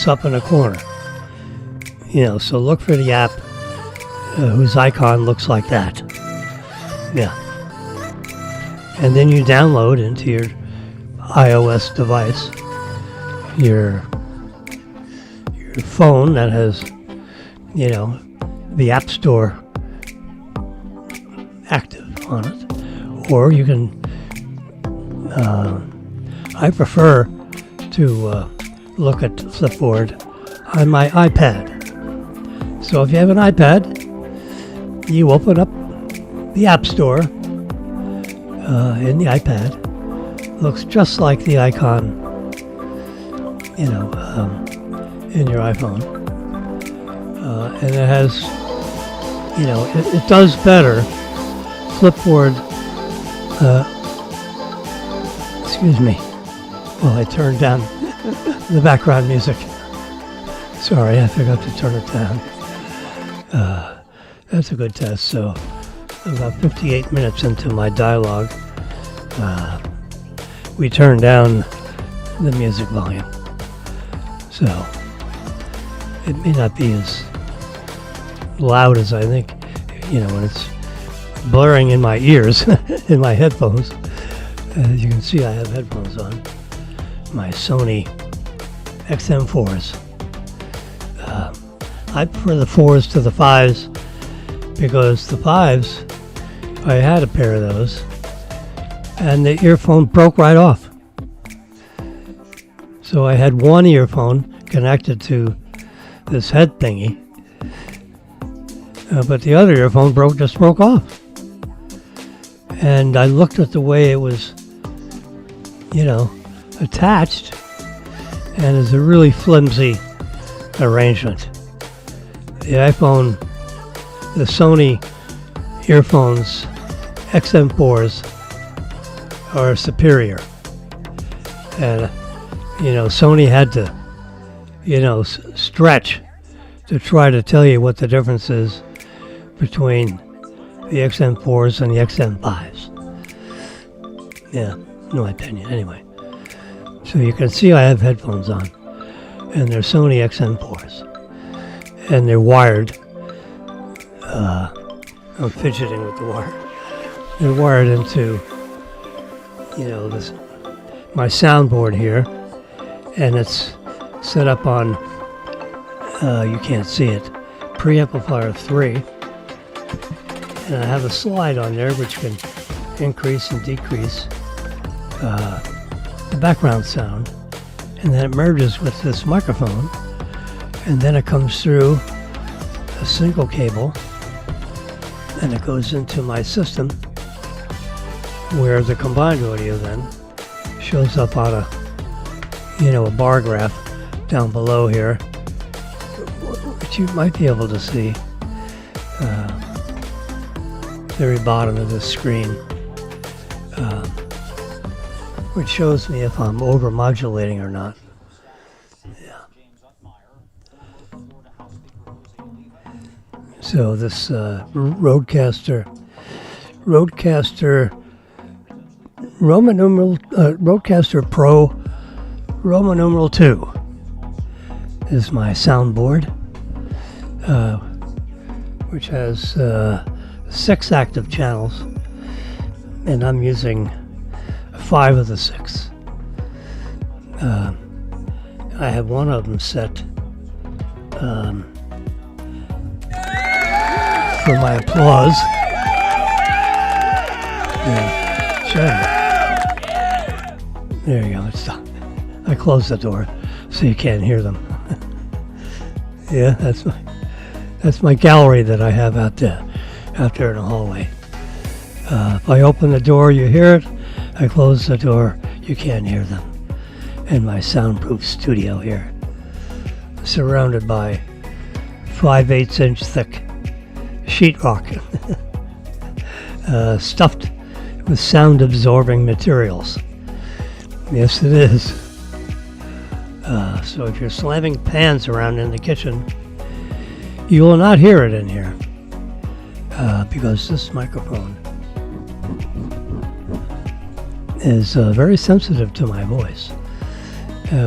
up in the corner. So look for the app whose icon looks like that. Yeah. And then you download into your iOS device your phone that has, the App Store active on it. Or you can, I prefer to look at Flipboard on my iPad. So if you have an iPad, you open up the App Store in the iPad. Looks just like the icon, in your iPhone. And it has, it does better. Flipboard, excuse me. Well, I turned down the background music. Sorry, I forgot to turn it down. That's a good test. So about 58 minutes into my dialogue, we turned down the music volume. So it may not be as loud as I think, when it's blaring in my ears, in my headphones. As you can see, I have headphones on. My Sony XM4s. I prefer the 4s to the 5s because the 5s, I had a pair of those, and the earphone broke right off. So I had one earphone connected to this head thingy, but the other earphone just broke off. And I looked at the way it was, attached, and it's a really flimsy arrangement. The Sony earphones, XM4s, are superior. And, Sony had to, stretch to try to tell you what the difference is between the XM4s and the XM5s. Yeah, in my opinion, anyway. So you can see I have headphones on, and they're Sony XM4s, and they're wired. I'm fidgeting with the wire. They're wired into, this my soundboard here, and it's set up on, you can't see it, preamplifier 3. And I have a slide on there which can increase and decrease the background sound. And then it merges with this microphone. And then it comes through a single cable. And it goes into my system, where the combined audio then shows up on a bar graph down below here, which you might be able to see. Very bottom of the screen, which shows me if I'm over modulating or not. Yeah. So this Rodecaster Rodecaster Pro Roman numeral 2 is my soundboard, which has 6 active channels, and I'm using 5 of the 6. I have one of them set for my applause. Yeah, sure. There you go. It's done. I closed the door so you can't hear them. Yeah, that's my gallery that I have out there in the hallway. If I open the door, you hear it. I close the door, you can't hear them. In my soundproof studio here, surrounded by 5/8 inch thick sheetrock stuffed with sound absorbing materials. Yes, it is. So if you're slamming pans around in the kitchen, you will not hear it in here because this microphone is very sensitive to my voice.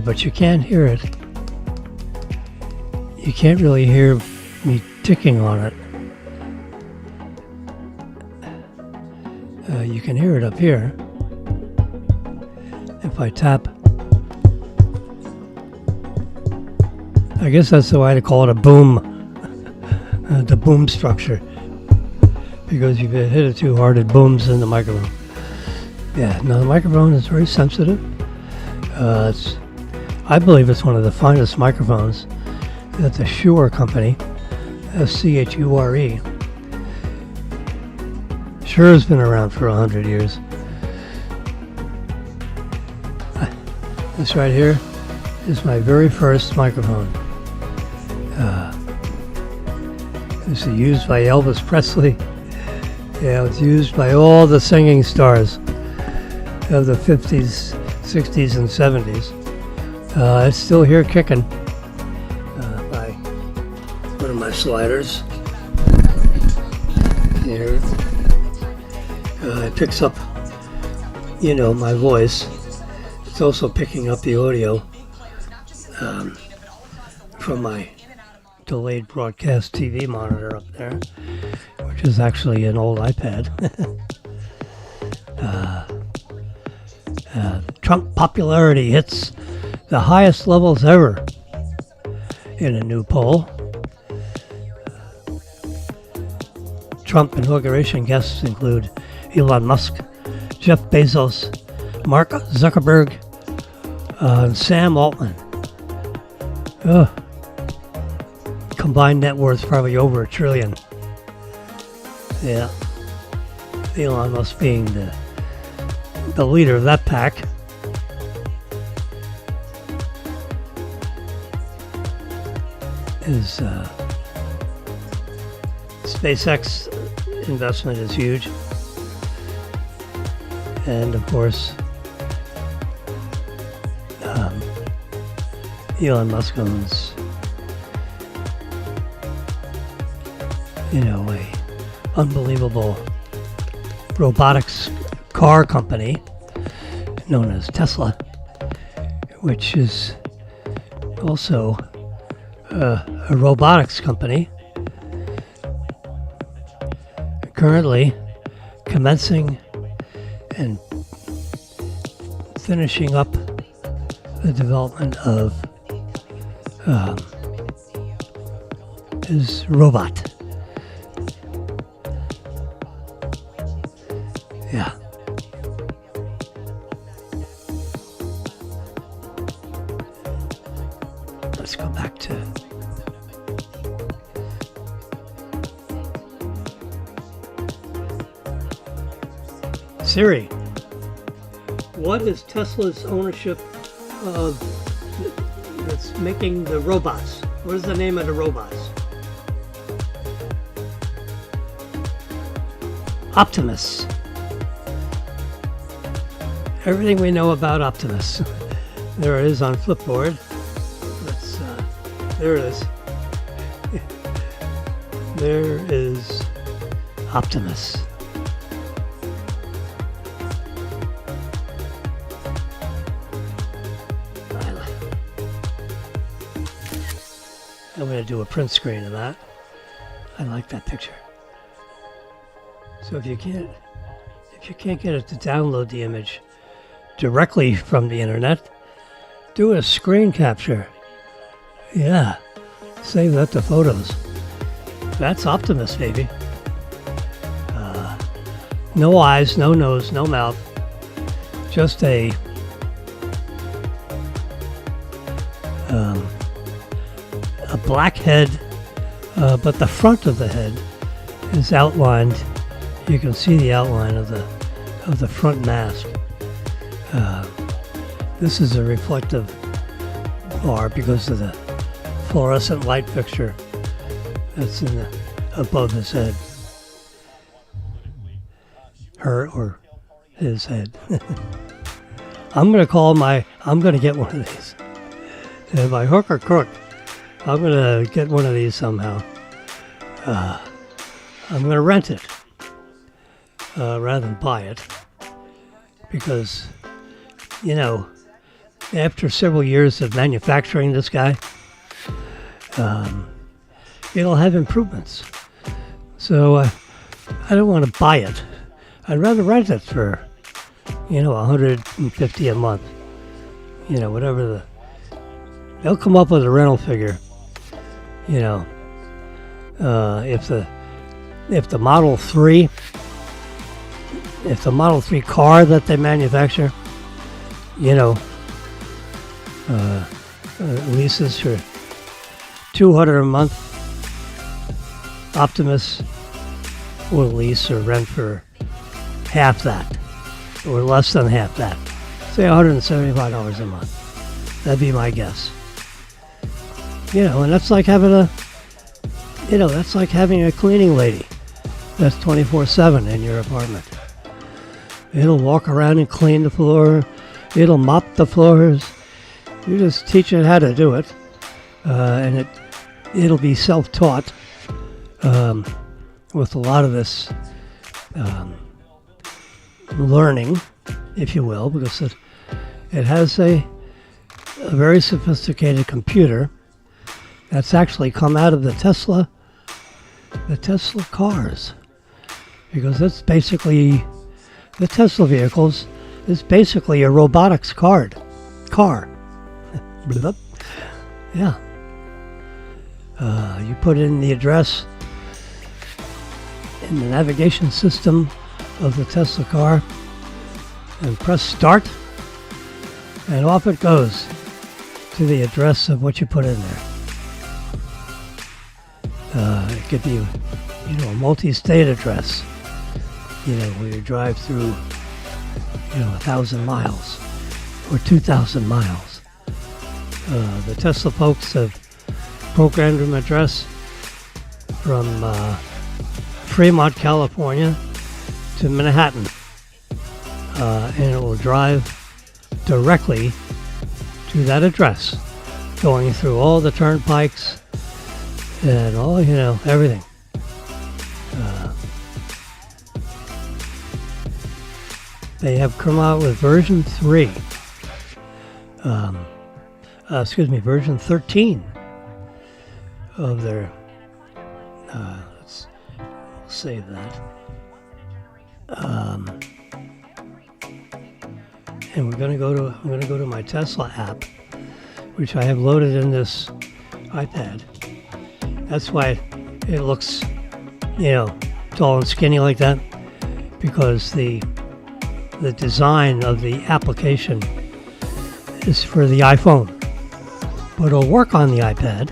But you can't hear it. You can't really hear me ticking on it. You can hear it up here. If I tap, I guess that's the way to call it, a boom, the boom structure, because if you hit it too hard, it booms in the microphone. Yeah, now the microphone is very sensitive. I believe it's one of the finest microphones that the Shure company, Schure. Shure's been around for 100 years. This right here is my very first microphone. This is used by Elvis Presley. Yeah, it was used by all the singing stars of the 50s, 60s, and 70s. It's still here kicking by one of my sliders. Here. It picks up, my voice. It's also picking up the audio from my delayed broadcast TV monitor up there, which is actually an old iPad. Trump popularity hits the highest levels ever in a new poll. Trump inauguration guests include Elon Musk, Jeff Bezos, Mark Zuckerberg, and Sam Altman. Combined net worth probably over $1 trillion. Yeah. Elon Musk being the leader of that pack. His SpaceX investment is huge. And of course, Elon Musk owns, a unbelievable robotics car company known as Tesla, which is also a robotics company currently commencing and finishing up the development of his robot. Yeah. Let's go back to Siri. What is Tesla's ownership of that's making the robots? What is the name of the robots? Optimus. Everything we know about Optimus. There it is on Flipboard. There it is. There is Optimus. I'm going to do a print screen of that. I like that picture. So if you can't get it to download the image directly from the internet, do a screen capture. Yeah, save that to photos. That's Optimus, baby. No eyes, no nose, no mouth. Just a black head, but the front of the head is outlined. You can see the outline of the front mask. This is a reflective bar because of the fluorescent light fixture that's above his head. Her or his head. I'm going to get one of these. And by hook or crook, I'm going to get one of these somehow. I'm going to rent it rather than buy it. Because, after several years of manufacturing this guy, it'll have improvements. So I don't want to buy it. I'd rather rent it for, $150 a month. Whatever they'll come up with a rental figure. If the Model 3 car that they manufacture, leases for $200 a month, Optimus will lease or rent for half that, or less than half that. Say $175 a month. That'd be my guess. And that's like having a cleaning lady that's 24/7 in your apartment. It'll walk around and clean the floor. It'll mop the floors. You just teach it how to do it, and it'll be self-taught with a lot of this learning, if you will, because it has a very sophisticated computer that's actually come out of the Tesla cars, because it's basically the Tesla vehicles is basically a robotics car. Yeah. You put in the address in the navigation system of the Tesla car and press start, and off it goes to the address of what you put in there. It could be, a multi-state address, where you drive through, 1,000 miles or 2,000 miles. The Tesla folks have programmed an address from Fremont, California to Manhattan, and it will drive directly to that address, going through all the turnpikes and all, everything. They have come out with version 3. Version 13 of their. Let's save that. And I'm going to go to my Tesla app, which I have loaded in this iPad. That's why it looks, tall and skinny like that, because the design of the application is for the iPhone, but it'll work on the iPad.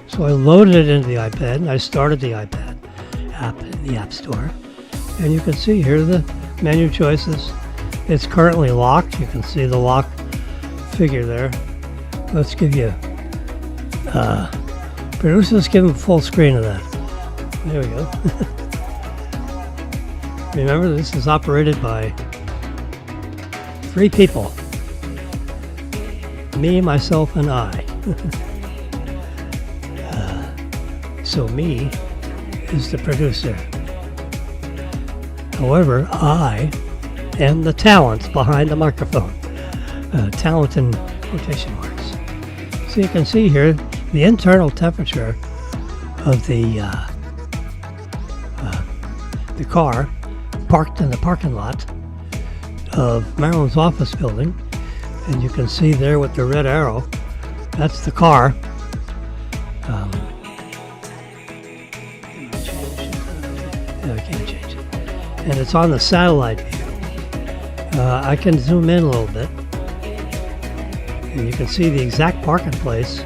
So I loaded it into the iPad, and I started the iPad app in the App Store, and you can see here the menu choices. It's currently locked. You can see the lock figure there. Let's give you producers, give them full screen of that. There we go. Remember, this is operated by 3 people. Me, myself, and I. So me is the producer. However, I am the talent behind the microphone. Talent in quotation marks. So you can see here the internal temperature of the car parked in the parking lot of Marilyn's office building, and you can see there with the red arrow, that's the car. I can't change it. And it's on the satellite view. I can zoom in a little bit, and you can see the exact parking place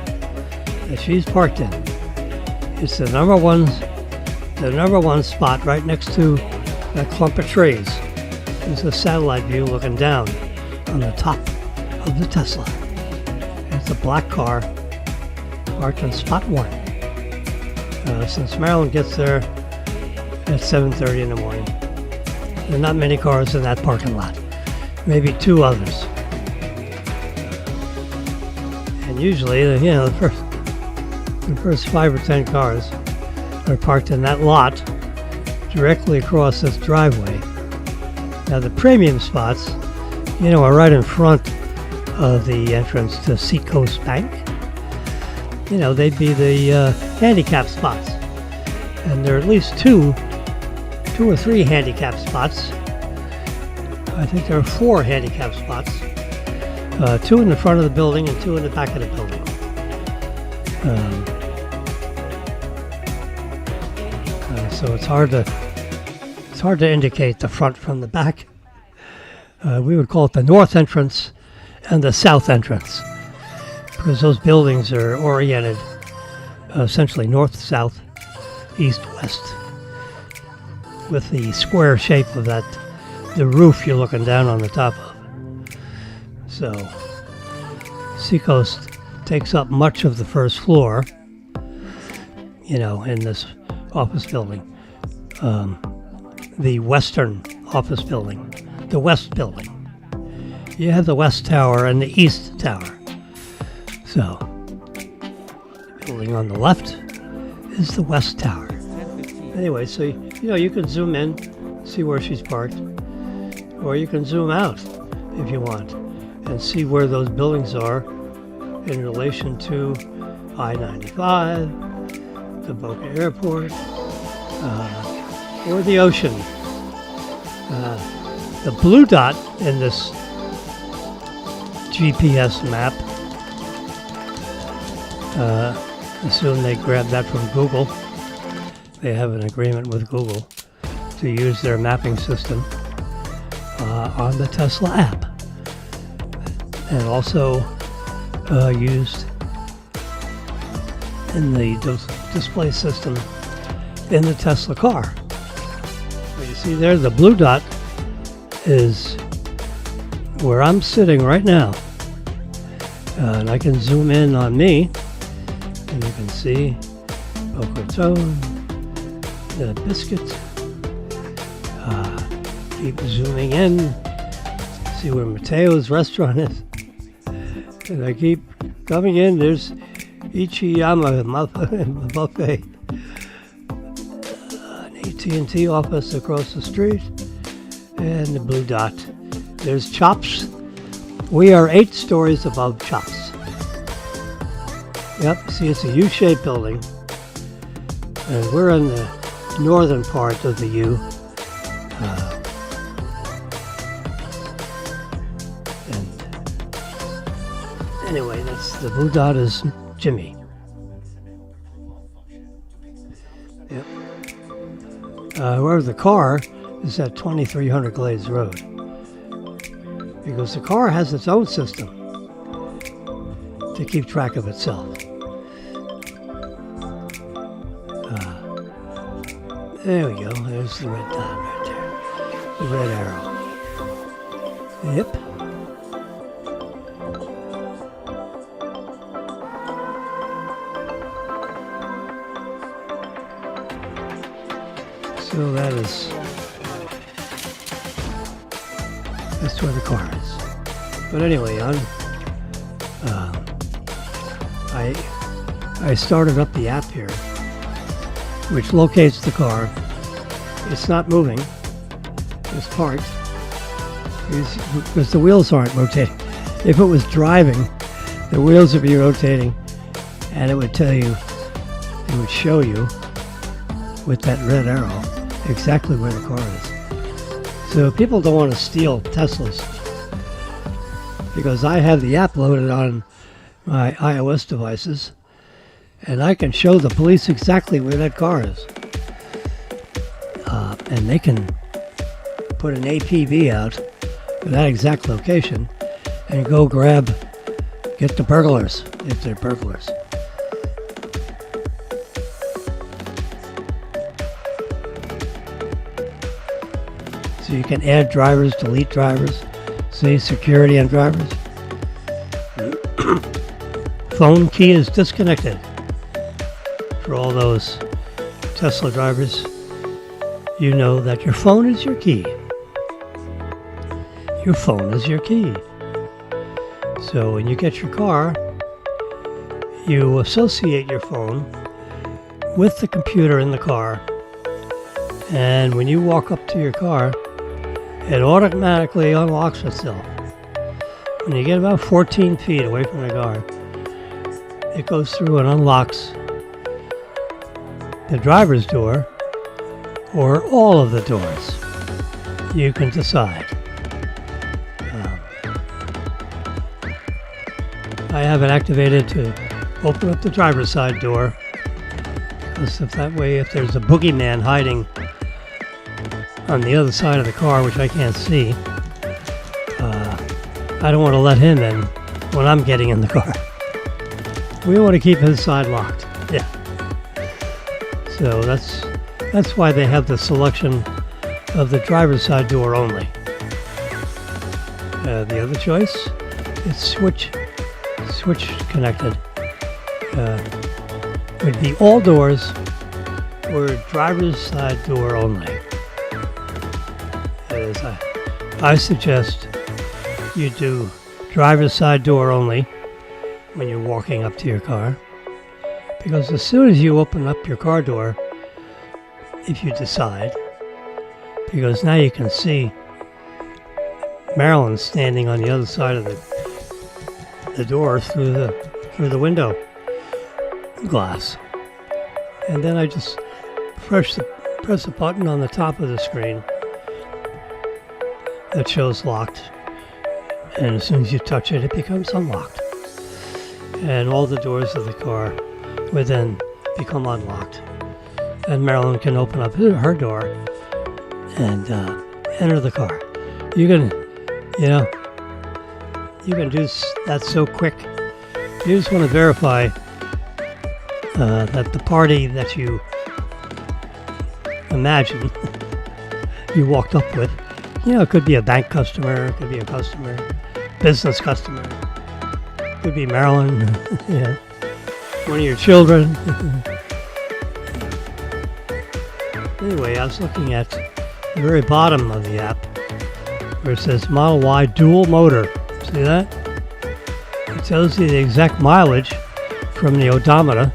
that she's parked in. It's the number one spot right next to that clump of trees. There's a satellite view looking down on the top of the Tesla. It's a black car parked in spot 1. Since Marilyn gets there at 7:30 in the morning, there are not many cars in that parking lot. Maybe two others. And usually, the first 5 or 10 cars are parked in that lot directly across this driveway. Now the premium spots, are right in front of the entrance to Seacoast Bank. They'd be the handicap spots. And there are at least two or three handicap spots. I think there are 4 handicap spots. 2 in the front of the building and 2 in the back of the building. So it's hard to indicate the front from the back. We would call it the north entrance and the south entrance, because those buildings are oriented essentially north, south, east, west, with the square shape of the roof you're looking down on the top of. So Seacoast takes up much of the first floor, in this office building. The western office building, the west building. You have the west tower and the east tower. So, the building on the left is the west tower. Anyway, so you can zoom in, see where she's parked, or you can zoom out if you want and see where those buildings are in relation to I-95, the Boca Airport, or the ocean. The blue dot in this GPS map, assume they grabbed that from Google. They have an agreement with Google to use their mapping system on the Tesla app, and also used in the display system in the Tesla car. So you see there, the blue dot is where I'm sitting right now. And I can zoom in on me, and you can see Boca Raton, the Biscuit. Keep zooming in, see where Mateo's restaurant is. And I keep coming in, there's Ichiyama buffet. An AT&T office across the street, and the blue dot. There's Chops. We are 8 stories above Chops. Yep, see, it's a U-shaped building, and we're in the northern part of the U. And anyway, that's the blue dot is Jimmy. Yep. However, the car is at 2300 Glades Road, because the car has its own system to keep track of itself. There we go. There's the red dot right there. The red arrow. Yep. So that's where the car is. But anyway, I started up the app here, which locates the car. It's not moving. It's parked because the wheels aren't rotating. If it was driving, the wheels would be rotating, and it would tell you, it would show you with that red arrow exactly where the car is. So people don't want to steal Teslas, because I have the app loaded on my iOS devices, and I can show the police exactly where that car is. And they can put an APB out for that exact location and go get the burglars, if they're burglars. So you can add drivers, delete drivers, say security on drivers. Phone key is disconnected. for all those Tesla drivers, you know that your phone is your key. Your phone is your key. So when you get your car, you associate your phone with the computer in the car, and when you walk up to your car, it automatically unlocks itself. When you get about 14 feet away from the car, it goes through and unlocks the driver's door or all of the doors. You can decide. I have it activated to open up the driver's side door, because if there's a boogeyman hiding on the other side of the car, which I can't see, I don't want to let him in when I'm getting in the car. We want to keep his side locked. Yeah. So that's why they have the selection of the driver's side door only. The other choice is switch connected. Would be all doors or driver's side door only. I suggest you do driver's side door only when you're walking up to your car, because as soon as you open up your car door, if you decide, because now you can see Marilyn standing on the other side of the door through the window glass, and then I just press a button on the top of the screen that shows locked, and as soon as you touch it, it becomes unlocked, and all the doors of the car would then become unlocked, and Marilyn can open up her door and enter the car. You can do that so quick. You just want to verify that the party that you imagine you walked up with, it could be a bank customer, it could be a customer, business customer, it could be Marilyn, one of your children. Anyway, I was looking at the very bottom of the app where it says Model Y dual motor. See that? It tells you the exact mileage from the odometer,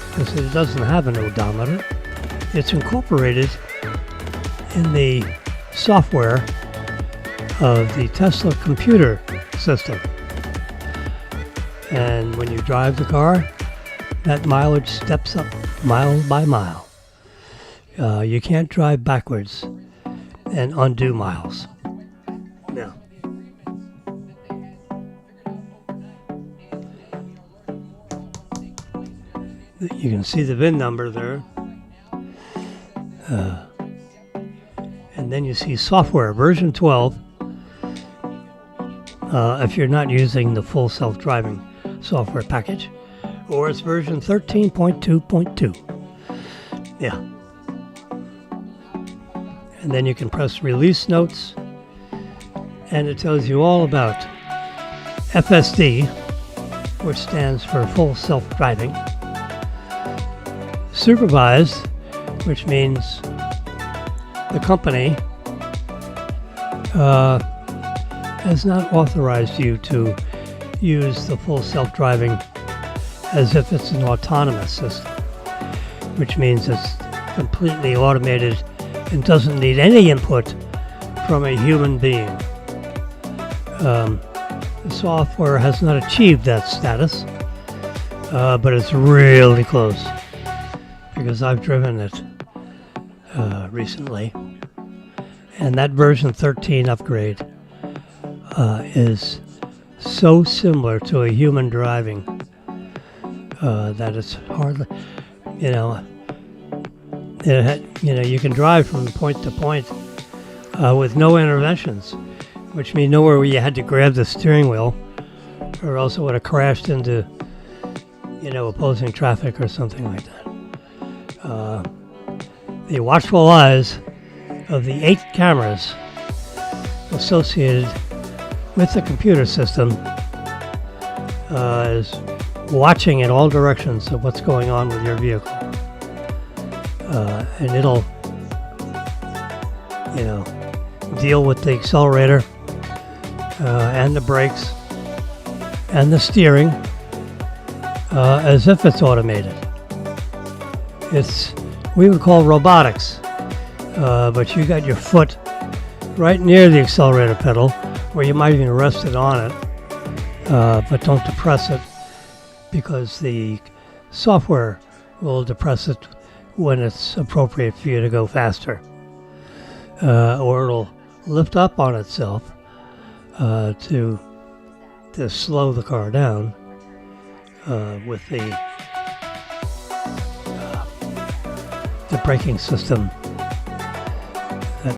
because it doesn't have an odometer. It's incorporated in the software of the Tesla computer system. And when you drive the car, that mileage steps up mile by mile. You can't drive backwards and undo miles. No. You can see the VIN number there. And then you see software, version 12. If you're not using the full self-driving software package, or it's version 13.2.2. Yeah. And then you can press release notes, and it tells you all about FSD, which stands for full self-driving. Supervised, which means the company has not authorized you to use the full self-driving as if it's an autonomous system, which means it's completely automated and doesn't need any input from a human being. The software has not achieved that status, but it's really close, because I've driven it recently, and that version 13 upgrade is so similar to a human driving that it's hardly, you can drive from point to point with no interventions, which means nowhere where you had to grab the steering wheel, or else it would have crashed into, opposing traffic or something like that. The watchful eyes of the 8 cameras associated with the computer system is watching in all directions of what's going on with your vehicle. And it'll, deal with the accelerator and the brakes and the steering as if it's automated. We would call robotics, but you got your foot right near the accelerator pedal, where you might even rest it on it, but don't depress it, because the software will depress it when it's appropriate for you to go faster, or it'll lift up on itself to slow the car down with the braking system